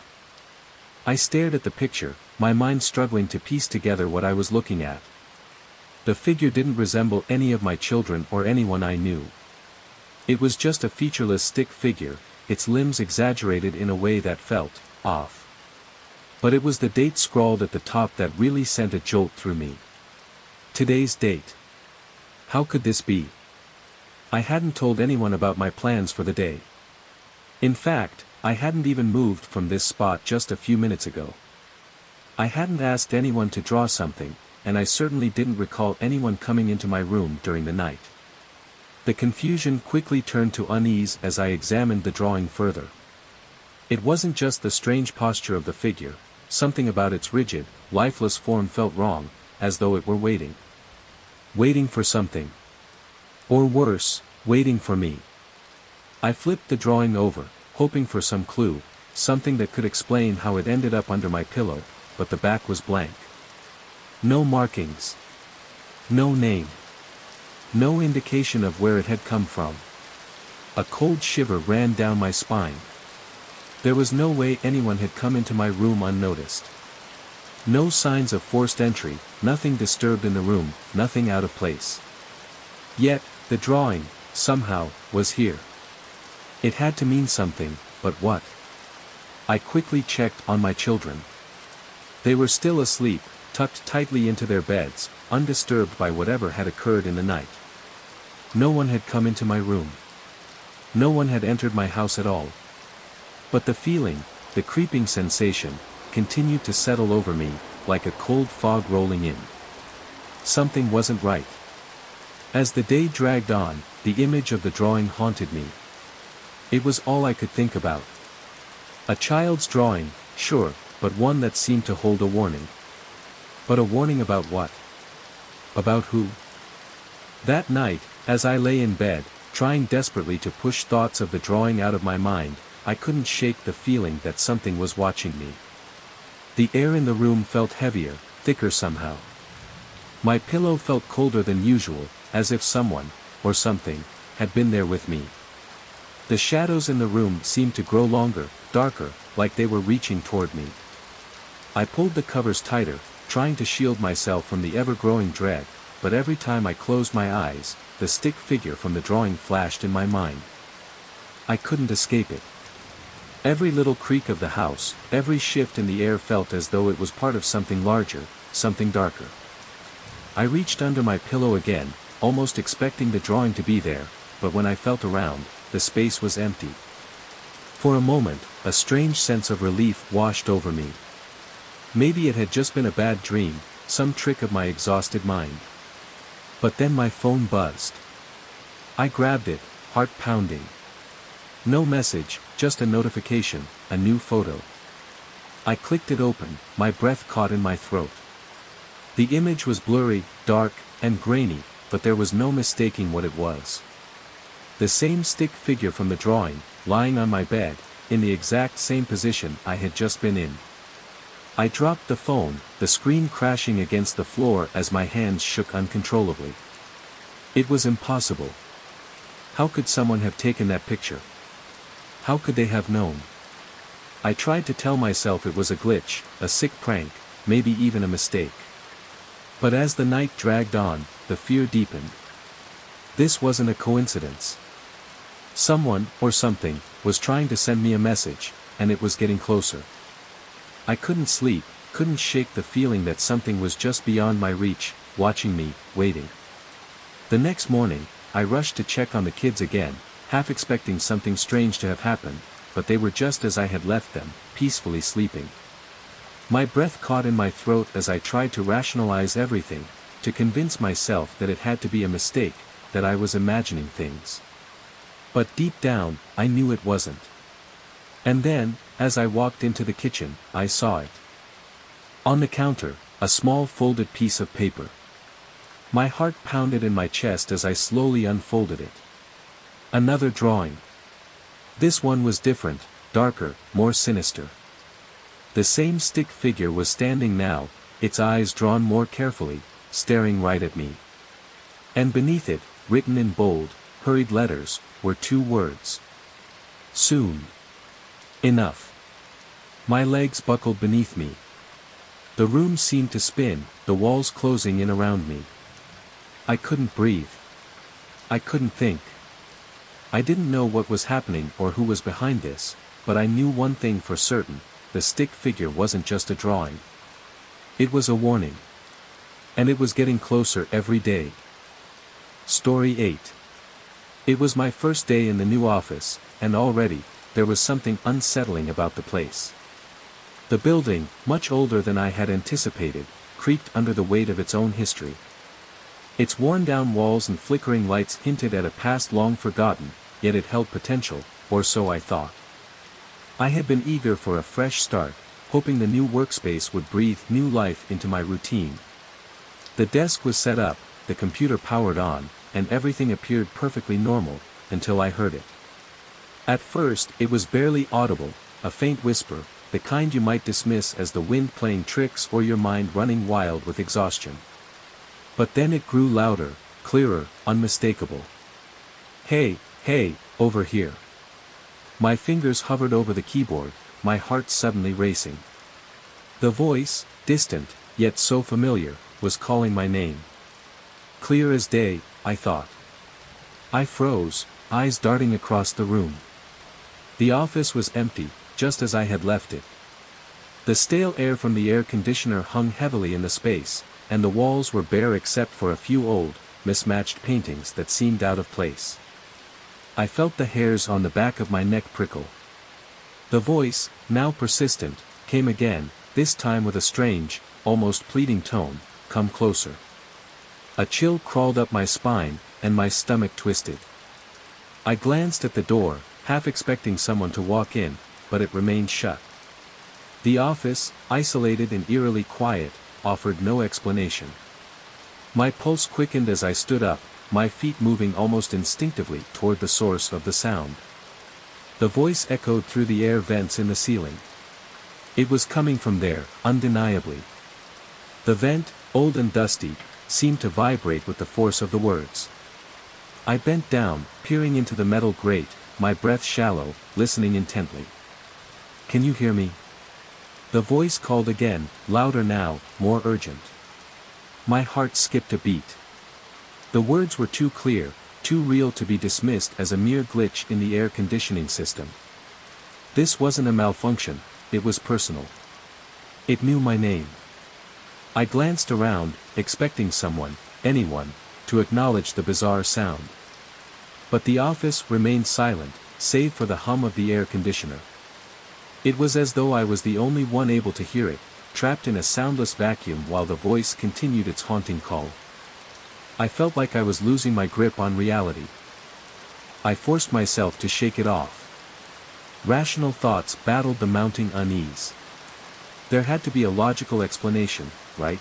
I stared at the picture, my mind struggling to piece together what I was looking at. The figure didn't resemble any of my children or anyone I knew. It was just a featureless stick figure, its limbs exaggerated in a way that felt off. But it was the date scrawled at the top that really sent a jolt through me. Today's date. How could this be? I hadn't told anyone about my plans for the day. In fact, I hadn't even moved from this spot just a few minutes ago. I hadn't asked anyone to draw something, and I certainly didn't recall anyone coming into my room during the night. The confusion quickly turned to unease as I examined the drawing further. It wasn't just the strange posture of the figure, something about its rigid, lifeless form felt wrong, as though it were waiting. Waiting for something. Or worse, waiting for me. I flipped the drawing over, hoping for some clue, something that could explain how it ended up under my pillow, but the back was blank. No markings. No name. No indication of where it had come from. A cold shiver ran down my spine. There was no way anyone had come into my room unnoticed. No signs of forced entry, nothing disturbed in the room, nothing out of place. Yet, the drawing, somehow, was here. It had to mean something, but what? I quickly checked on my children. They were still asleep, tucked tightly into their beds, undisturbed by whatever had occurred in the night. No one had come into my room. No one had entered my house at all. But the feeling, the creeping sensation, continued to settle over me, like a cold fog rolling in. Something wasn't right. As the day dragged on, the image of the drawing haunted me. It was all I could think about. A child's drawing, sure, but one that seemed to hold a warning. But a warning about what? About who? That night, as I lay in bed, trying desperately to push thoughts of the drawing out of my mind, I couldn't shake the feeling that something was watching me. The air in the room felt heavier, thicker somehow. My pillow felt colder than usual, as if someone, or something, had been there with me. The shadows in the room seemed to grow longer, darker, like they were reaching toward me. I pulled the covers tighter, trying to shield myself from the ever-growing dread, but every time I closed my eyes, the stick figure from the drawing flashed in my mind. I couldn't escape it. Every little creak of the house, every shift in the air felt as though it was part of something larger, something darker. I reached under my pillow again, almost expecting the drawing to be there, but when I felt around, the space was empty. For a moment, a strange sense of relief washed over me. Maybe it had just been a bad dream, some trick of my exhausted mind. But then my phone buzzed. I grabbed it, heart pounding. No message, just a notification, a new photo. I clicked it open, my breath caught in my throat. The image was blurry, dark, and grainy, but there was no mistaking what it was. The same stick figure from the drawing, lying on my bed, in the exact same position I had just been in. I dropped the phone, the screen crashing against the floor as my hands shook uncontrollably. It was impossible. How could someone have taken that picture? How could they have known? I tried to tell myself it was a glitch, a sick prank, maybe even a mistake. But as the night dragged on, the fear deepened. This wasn't a coincidence. Someone, or something, was trying to send me a message, and it was getting closer. I couldn't sleep, couldn't shake the feeling that something was just beyond my reach, watching me, waiting. The next morning, I rushed to check on the kids again, half expecting something strange to have happened, but they were just as I had left them, peacefully sleeping. My breath caught in my throat as I tried to rationalize everything, to convince myself that it had to be a mistake, that I was imagining things. But deep down, I knew it wasn't. And then, as I walked into the kitchen, I saw it. On the counter, a small folded piece of paper. My heart pounded in my chest as I slowly unfolded it. Another drawing. This one was different, darker, more sinister. The same stick figure was standing now, its eyes drawn more carefully, staring right at me. And beneath it, written in bold, hurried letters, were two words. Soon. Enough. My legs buckled beneath me. The room seemed to spin, the walls closing in around me. I couldn't breathe. I couldn't think. I didn't know what was happening or who was behind this, but I knew one thing for certain, the stick figure wasn't just a drawing. It was a warning. And it was getting closer every day. Story 8. It was my first day in the new office, and already, there was something unsettling about the place. The building, much older than I had anticipated, creaked under the weight of its own history. Its worn-down walls and flickering lights hinted at a past long forgotten, yet it held potential, or so I thought. I had been eager for a fresh start, hoping the new workspace would breathe new life into my routine. The desk was set up, the computer powered on, and everything appeared perfectly normal, until I heard it. At first, it was barely audible, a faint whisper, the kind you might dismiss as the wind playing tricks or your mind running wild with exhaustion. But then it grew louder, clearer, unmistakable. "Hey, hey, over here." My fingers hovered over the keyboard, my heart suddenly racing. The voice, distant, yet so familiar, was calling my name. Clear as day, I thought. I froze, eyes darting across the room. The office was empty, just as I had left it. The stale air from the air conditioner hung heavily in the space, and the walls were bare except for a few old, mismatched paintings that seemed out of place. I felt the hairs on the back of my neck prickle. The voice, now persistent, came again, this time with a strange, almost pleading tone, "Come closer." A chill crawled up my spine, and my stomach twisted. I glanced at the door, half expecting someone to walk in, but it remained shut. The office, isolated and eerily quiet, offered no explanation. My pulse quickened as I stood up, my feet moving almost instinctively toward the source of the sound. The voice echoed through the air vents in the ceiling. It was coming from there, undeniably. The vent, old and dusty, seemed to vibrate with the force of the words. I bent down, peering into the metal grate, my breath shallow, listening intently. "Can you hear me?" The voice called again, louder now, more urgent. My heart skipped a beat. The words were too clear, too real to be dismissed as a mere glitch in the air conditioning system. This wasn't a malfunction, it was personal. It knew my name. I glanced around, expecting someone, anyone, to acknowledge the bizarre sound. But the office remained silent, save for the hum of the air conditioner. It was as though I was the only one able to hear it, trapped in a soundless vacuum while the voice continued its haunting call. I felt like I was losing my grip on reality. I forced myself to shake it off. Rational thoughts battled the mounting unease. There had to be a logical explanation, right?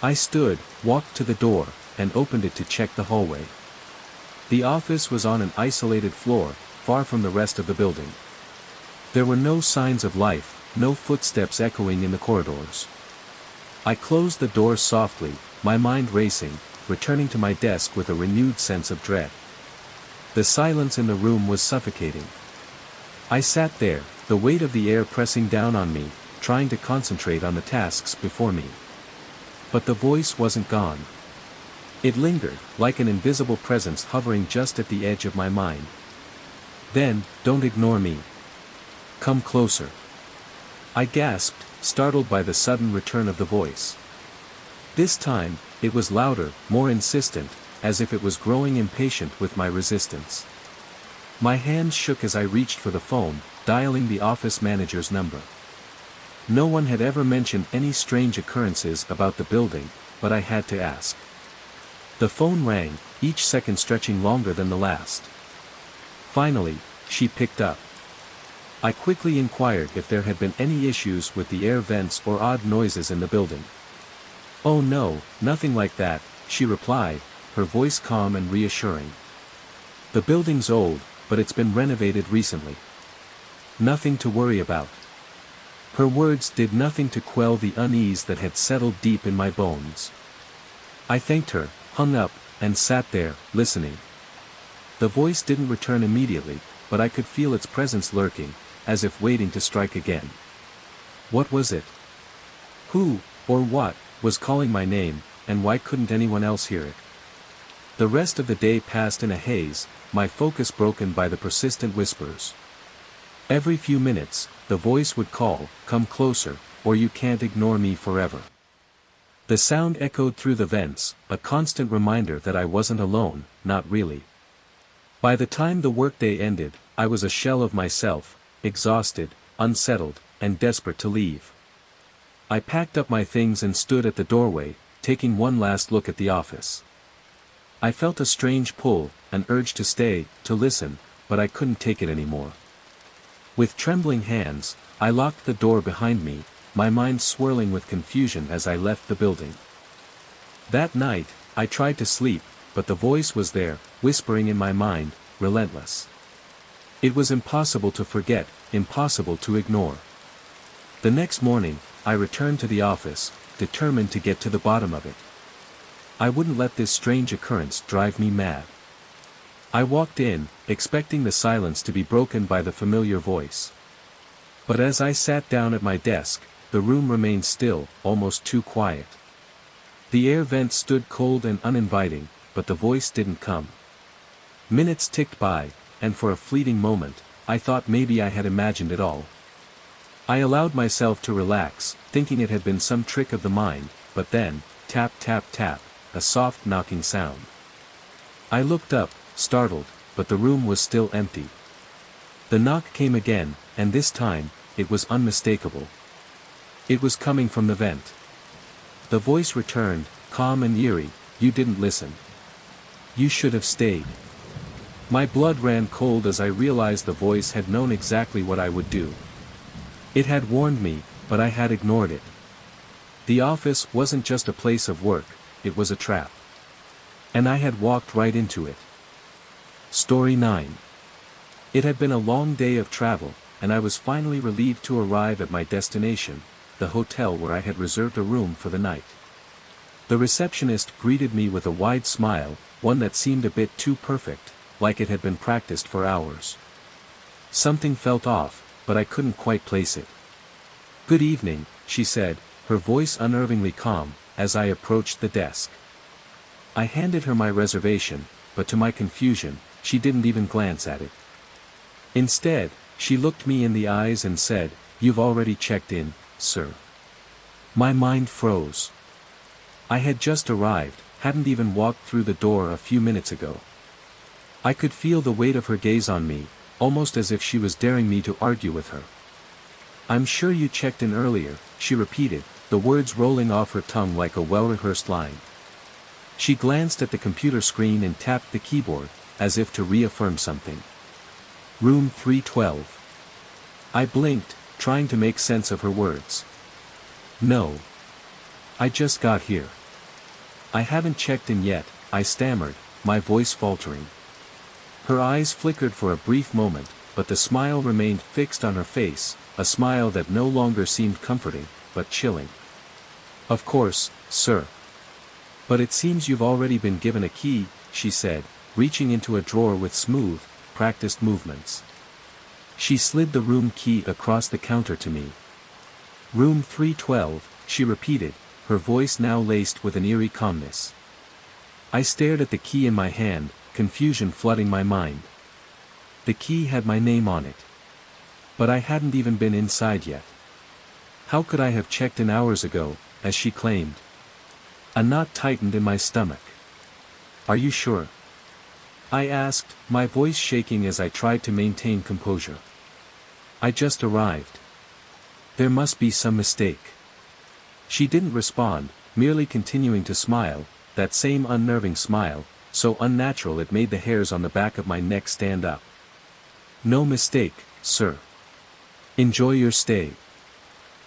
I stood, walked to the door, and opened it to check the hallway. The office was on an isolated floor, far from the rest of the building. There were no signs of life, no footsteps echoing in the corridors. I closed the door softly, my mind racing, returning to my desk with a renewed sense of dread. The silence in the room was suffocating. I sat there, the weight of the air pressing down on me, trying to concentrate on the tasks before me. But the voice wasn't gone. It lingered, like an invisible presence hovering just at the edge of my mind. Then, "Don't ignore me. Come closer." I gasped, startled by the sudden return of the voice. This time, it was louder, more insistent, as if it was growing impatient with my resistance. My hands shook as I reached for the phone, dialing the office manager's number. No one had ever mentioned any strange occurrences about the building, but I had to ask. The phone rang, each second stretching longer than the last. Finally, she picked up. I quickly inquired if there had been any issues with the air vents or odd noises in the building. "Oh no, nothing like that," she replied, her voice calm and reassuring. "The building's old, but it's been renovated recently. Nothing to worry about." Her words did nothing to quell the unease that had settled deep in my bones. I thanked her, hung up, and sat there, listening. The voice didn't return immediately, but I could feel its presence lurking, as if waiting to strike again. What was it? Who, or what, was calling my name, and why couldn't anyone else hear it? The rest of the day passed in a haze, my focus broken by the persistent whispers. Every few minutes, the voice would call, "Come closer, or you can't ignore me forever." The sound echoed through the vents, a constant reminder that I wasn't alone, not really. By the time the workday ended, I was a shell of myself, exhausted, unsettled, and desperate to leave. I packed up my things and stood at the doorway, taking one last look at the office. I felt a strange pull, an urge to stay, to listen, but I couldn't take it anymore. With trembling hands, I locked the door behind me, my mind swirling with confusion as I left the building. That night, I tried to sleep, but the voice was there, whispering in my mind, relentless. It was impossible to forget, impossible to ignore. The next morning, I returned to the office, determined to get to the bottom of it. I wouldn't let this strange occurrence drive me mad. I walked in, expecting the silence to be broken by the familiar voice. But as I sat down at my desk, the room remained still, almost too quiet. The air vent stood cold and uninviting, but the voice didn't come. Minutes ticked by, and for a fleeting moment, I thought maybe I had imagined it all. I allowed myself to relax, thinking it had been some trick of the mind, but then, tap tap tap, a soft knocking sound. I looked up, startled, but the room was still empty. The knock came again, and this time, it was unmistakable. It was coming from the vent. The voice returned, calm and eerie, "You didn't listen. You should have stayed." My blood ran cold as I realized the voice had known exactly what I would do. It had warned me, but I had ignored it. The office wasn't just a place of work, it was a trap. And I had walked right into it. Story 9. It had been a long day of travel, and I was finally relieved to arrive at my destination, the hotel where I had reserved a room for the night. The receptionist greeted me with a wide smile, one that seemed a bit too perfect, like it had been practiced for hours. Something felt off, but I couldn't quite place it. "Good evening," she said, her voice unnervingly calm, as I approached the desk. I handed her my reservation, but to my confusion, she didn't even glance at it. Instead, she looked me in the eyes and said, "You've already checked in, sir." My mind froze. I had just arrived, hadn't even walked through the door a few minutes ago. I could feel the weight of her gaze on me, almost as if she was daring me to argue with her. "I'm sure you checked in earlier," she repeated, the words rolling off her tongue like a well-rehearsed line. She glanced at the computer screen and tapped the keyboard, as if to reaffirm something. "Room 312. I blinked, trying to make sense of her words. "No. I just got here. I haven't checked in yet," I stammered, my voice faltering. Her eyes flickered for a brief moment, but the smile remained fixed on her face, a smile that no longer seemed comforting, but chilling. "Of course, sir. But it seems you've already been given a key," she said, reaching into a drawer with smooth, practiced movements. She slid the room key across the counter to me. "Room 312, she repeated, her voice now laced with an eerie calmness. I stared at the key in my hand, confusion flooding my mind. The key had my name on it. But I hadn't even been inside yet. How could I have checked in hours ago, as she claimed? A knot tightened in my stomach. "Are you sure?" I asked, my voice shaking as I tried to maintain composure. "I just arrived. There must be some mistake." She didn't respond, merely continuing to smile, that same unnerving smile, so unnatural it made the hairs on the back of my neck stand up. "No mistake, sir. Enjoy your stay."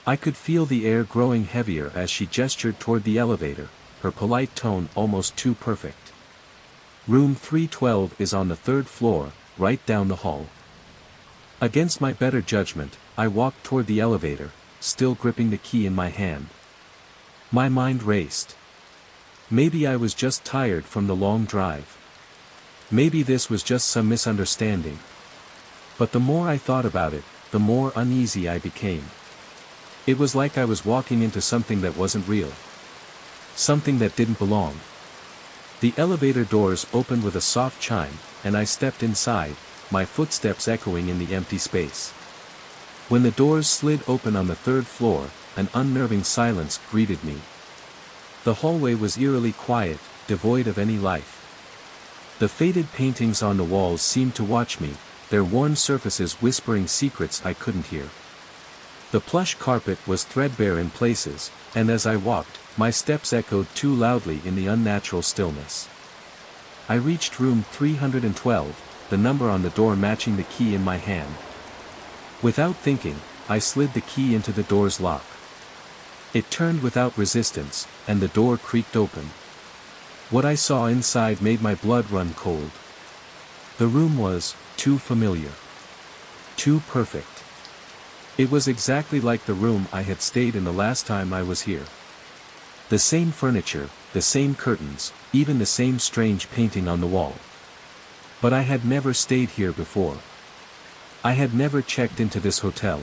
I could feel the air growing heavier as she gestured toward the elevator, her polite tone almost too perfect. "Room 312 is on the 3rd floor, right down the hall." Against my better judgment, I walked toward the elevator, still gripping the key in my hand. My mind raced. Maybe I was just tired from the long drive. Maybe this was just some misunderstanding. But the more I thought about it, the more uneasy I became. It was like I was walking into something that wasn't real. Something that didn't belong. The elevator doors opened with a soft chime, and I stepped inside, my footsteps echoing in the empty space. When the doors slid open on the 3rd floor, an unnerving silence greeted me. The hallway was eerily quiet, devoid of any life. The faded paintings on the walls seemed to watch me, their worn surfaces whispering secrets I couldn't hear. The plush carpet was threadbare in places, and as I walked, my steps echoed too loudly in the unnatural stillness. I reached room 312, the number on the door matching the key in my hand. Without thinking, I slid the key into the door's lock. It turned without resistance, and the door creaked open. What I saw inside made my blood run cold. The room was too familiar. Too perfect. It was exactly like the room I had stayed in the last time I was here. The same furniture, the same curtains, even the same strange painting on the wall. But I had never stayed here before. I had never checked into this hotel.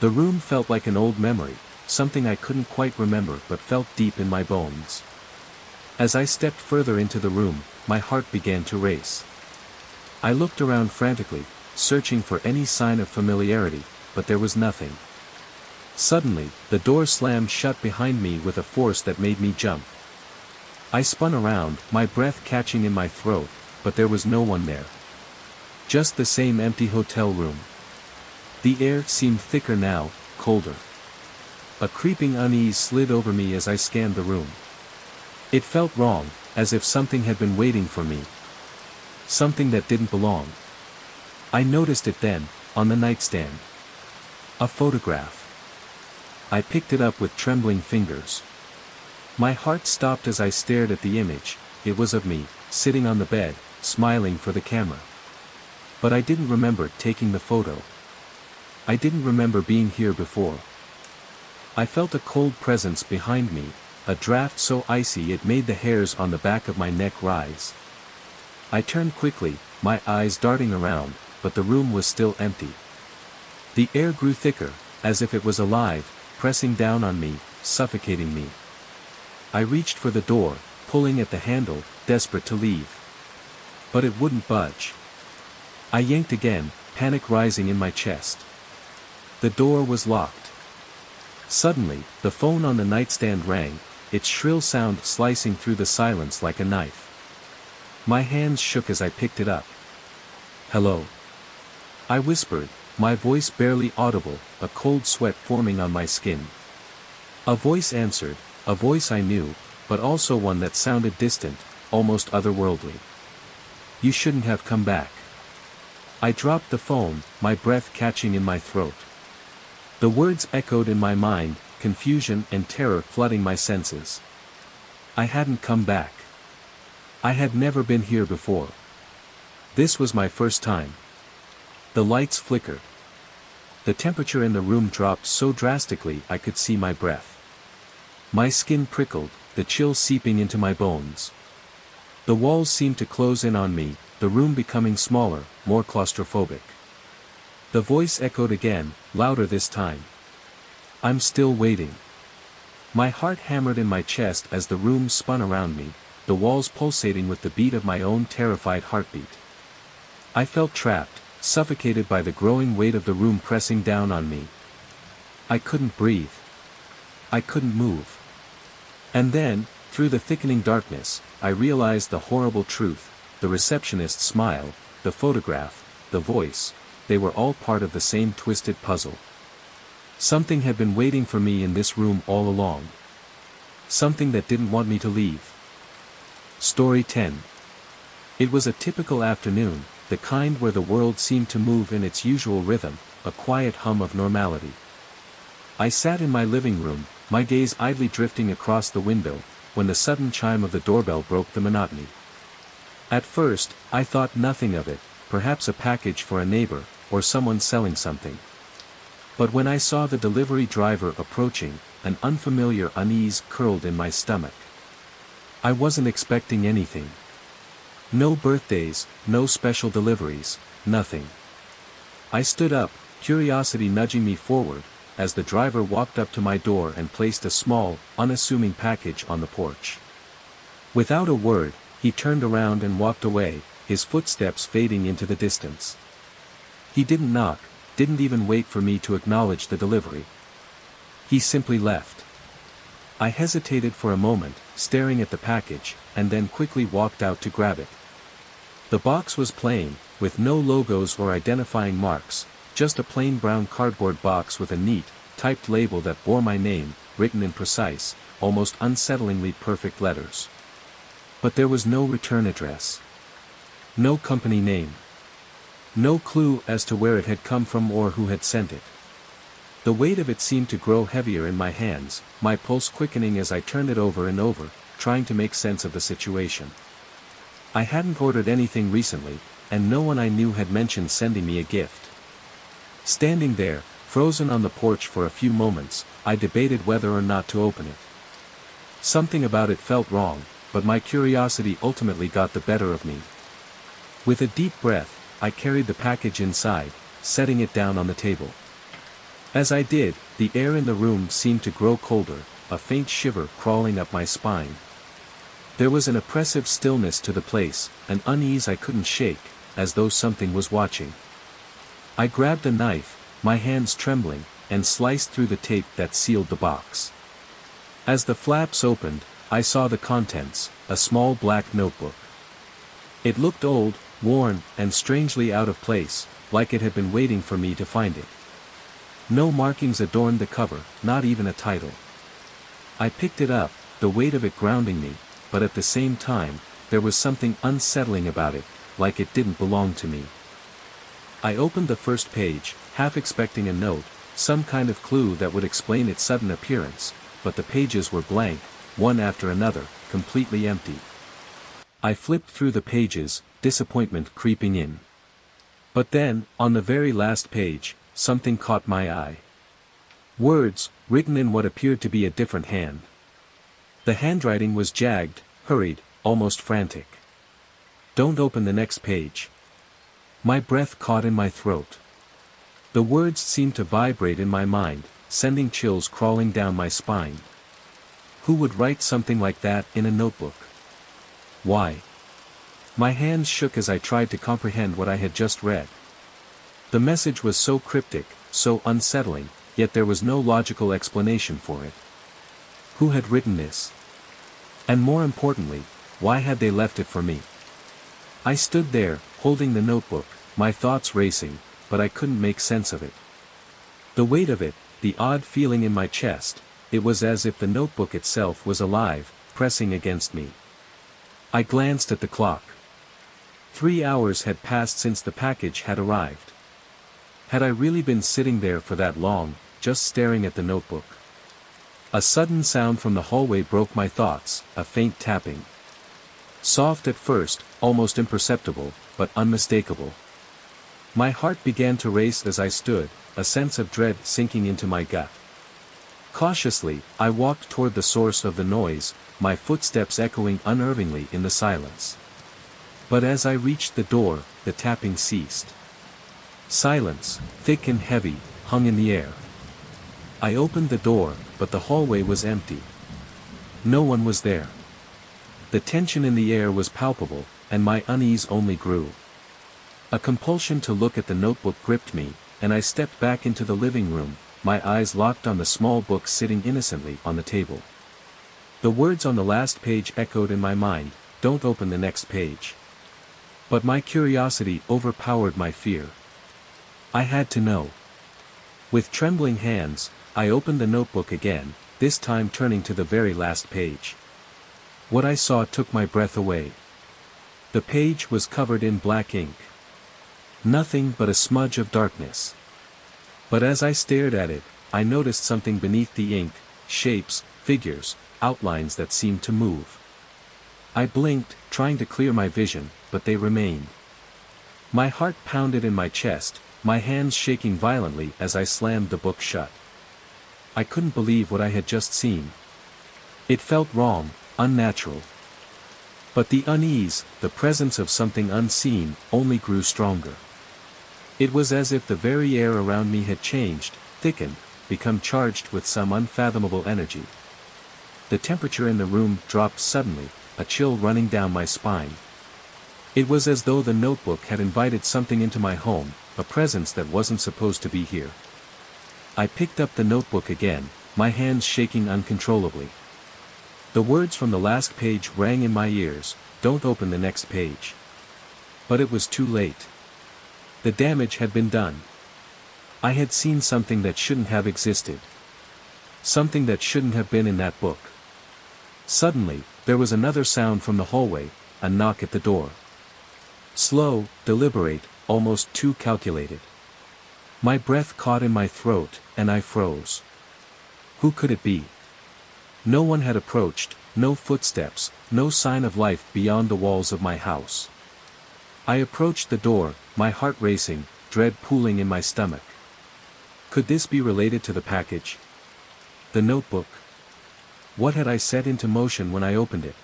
The room felt like an old memory, something I couldn't quite remember but felt deep in my bones. As I stepped further into the room, my heart began to race. I looked around frantically, searching for any sign of familiarity, but there was nothing. Suddenly, the door slammed shut behind me with a force that made me jump. I spun around, my breath catching in my throat, but there was no one there. Just the same empty hotel room. The air seemed thicker now, colder. A creeping unease slid over me as I scanned the room. It felt wrong, as if something had been waiting for me. Something that didn't belong. I noticed it then, on the nightstand. A photograph. I picked it up with trembling fingers. My heart stopped as I stared at the image. It was of me, sitting on the bed, smiling for the camera. But I didn't remember taking the photo. I didn't remember being here before. I felt a cold presence behind me, a draft so icy it made the hairs on the back of my neck rise. I turned quickly, my eyes darting around, but the room was still empty. The air grew thicker, as if it was alive, pressing down on me, suffocating me. I reached for the door, pulling at the handle, desperate to leave. But it wouldn't budge. I yanked again, panic rising in my chest. The door was locked. Suddenly, the phone on the nightstand rang, its shrill sound slicing through the silence like a knife. My hands shook as I picked it up. "Hello?" I whispered, my voice barely audible, a cold sweat forming on my skin. A voice answered, a voice I knew, but also one that sounded distant, almost otherworldly. "You shouldn't have come back." I dropped the phone, my breath catching in my throat. The words echoed in my mind, confusion and terror flooding my senses. I hadn't come back. I had never been here before. This was my first time. The lights flickered. The temperature in the room dropped so drastically I could see my breath. My skin prickled, the chill seeping into my bones. The walls seemed to close in on me, the room becoming smaller, more claustrophobic. The voice echoed again, louder this time. "I'm still waiting." My heart hammered in my chest as the room spun around me, the walls pulsating with the beat of my own terrified heartbeat. I felt trapped, suffocated by the growing weight of the room pressing down on me. I couldn't breathe. I couldn't move. And then, through the thickening darkness, I realized the horrible truth: the receptionist's smile, the photograph, the voice, they were all part of the same twisted puzzle. Something had been waiting for me in this room all along. Something that didn't want me to leave. Story 10. It was a typical afternoon, the kind where the world seemed to move in its usual rhythm, a quiet hum of normality. I sat in my living room, my gaze idly drifting across the window, when the sudden chime of the doorbell broke the monotony. At first, I thought nothing of it, perhaps a package for a neighbor, or someone selling something. But when I saw the delivery driver approaching, an unfamiliar unease curled in my stomach. I wasn't expecting anything. No birthdays, no special deliveries, nothing. I stood up, curiosity nudging me forward, as the driver walked up to my door and placed a small, unassuming package on the porch. Without a word, he turned around and walked away, his footsteps fading into the distance. He didn't knock, didn't even wait for me to acknowledge the delivery. He simply left. I hesitated for a moment, staring at the package, and then quickly walked out to grab it. The box was plain, with no logos or identifying marks, just a plain brown cardboard box with a neat, typed label that bore my name, written in precise, almost unsettlingly perfect letters. But there was no return address. No company name. No clue as to where it had come from or who had sent it. The weight of it seemed to grow heavier in my hands, my pulse quickening as I turned it over and over, trying to make sense of the situation. I hadn't ordered anything recently, and no one I knew had mentioned sending me a gift. Standing there, frozen on the porch for a few moments, I debated whether or not to open it. Something about it felt wrong, but my curiosity ultimately got the better of me. With a deep breath, I carried the package inside, setting it down on the table. As I did, the air in the room seemed to grow colder, a faint shiver crawling up my spine. There was an oppressive stillness to the place, an unease I couldn't shake, as though something was watching. I grabbed a knife, my hands trembling, and sliced through the tape that sealed the box. As the flaps opened, I saw the contents, a small black notebook. It looked old, worn, and strangely out of place, like it had been waiting for me to find it. No markings adorned the cover, not even a title. I picked it up, the weight of it grounding me, but at the same time, there was something unsettling about it, like it didn't belong to me. I opened the first page, half expecting a note, some kind of clue that would explain its sudden appearance, but the pages were blank, one after another, completely empty. I flipped through the pages, disappointment creeping in. But then, on the very last page, something caught my eye. Words, written in what appeared to be a different hand. The handwriting was jagged, hurried, almost frantic. "Don't open the next page." My breath caught in my throat. The words seemed to vibrate in my mind, sending chills crawling down my spine. Who would write something like that in a notebook? Why? My hands shook as I tried to comprehend what I had just read. The message was so cryptic, so unsettling, yet there was no logical explanation for it. Who had written this? And more importantly, why had they left it for me? I stood there, holding the notebook, my thoughts racing, but I couldn't make sense of it. The weight of it, the odd feeling in my chest, it was as if the notebook itself was alive, pressing against me. I glanced at the clock. 3 hours had passed since the package had arrived. Had I really been sitting there for that long, just staring at the notebook? A sudden sound from the hallway broke my thoughts, a faint tapping. Soft at first, almost imperceptible, but unmistakable. My heart began to race as I stood, a sense of dread sinking into my gut. Cautiously, I walked toward the source of the noise, my footsteps echoing unnervingly in the silence. But as I reached the door, the tapping ceased. Silence, thick and heavy, hung in the air. I opened the door, but the hallway was empty. No one was there. The tension in the air was palpable, and my unease only grew. A compulsion to look at the notebook gripped me, and I stepped back into the living room, my eyes locked on the small book sitting innocently on the table. The words on the last page echoed in my mind, "Don't open the next page." But my curiosity overpowered my fear. I had to know. With trembling hands, I opened the notebook again, this time turning to the very last page. What I saw took my breath away. The page was covered in black ink. Nothing but a smudge of darkness. But as I stared at it, I noticed something beneath the ink, shapes, figures, outlines that seemed to move. I blinked, trying to clear my vision, but they remained. My heart pounded in my chest, my hands shaking violently as I slammed the book shut. I couldn't believe what I had just seen. It felt wrong, unnatural. But the unease, the presence of something unseen, only grew stronger. It was as if the very air around me had changed, thickened, become charged with some unfathomable energy. The temperature in the room dropped suddenly, a chill running down my spine. It was as though the notebook had invited something into my home, a presence that wasn't supposed to be here. I picked up the notebook again, my hands shaking uncontrollably. The words from the last page rang in my ears, "Don't open the next page." But it was too late. The damage had been done. I had seen something that shouldn't have existed. Something that shouldn't have been in that book. Suddenly, there was another sound from the hallway, a knock at the door. Slow, deliberate, almost too calculated. My breath caught in my throat, and I froze. Who could it be? No one had approached, no footsteps, no sign of life beyond the walls of my house. I approached the door, my heart racing, dread pooling in my stomach. Could this be related to the package? The notebook? What had I set into motion when I opened it?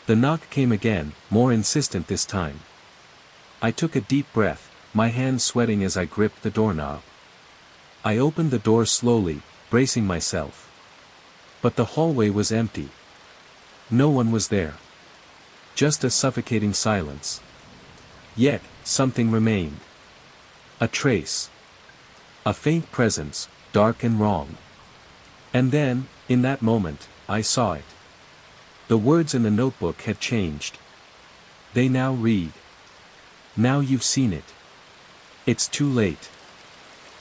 The knock came again, more insistent this time. I took a deep breath, my hands sweating as I gripped the doorknob. I opened the door slowly, bracing myself. But the hallway was empty. No one was there. Just a suffocating silence. Yet, something remained. A trace. A faint presence, dark and wrong. And then, in that moment, I saw it. The words in the notebook had changed. They now read. Now you've seen it. It's too late.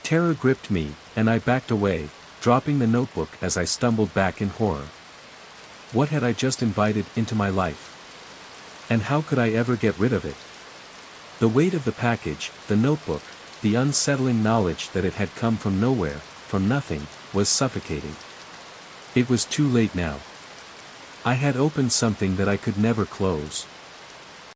Terror gripped me, and I backed away, dropping the notebook as I stumbled back in horror. What had I just invited into my life? And how could I ever get rid of it? The weight of the package, the notebook, the unsettling knowledge that it had come from nowhere, from nothing, was suffocating. It was too late now. I had opened something that I could never close.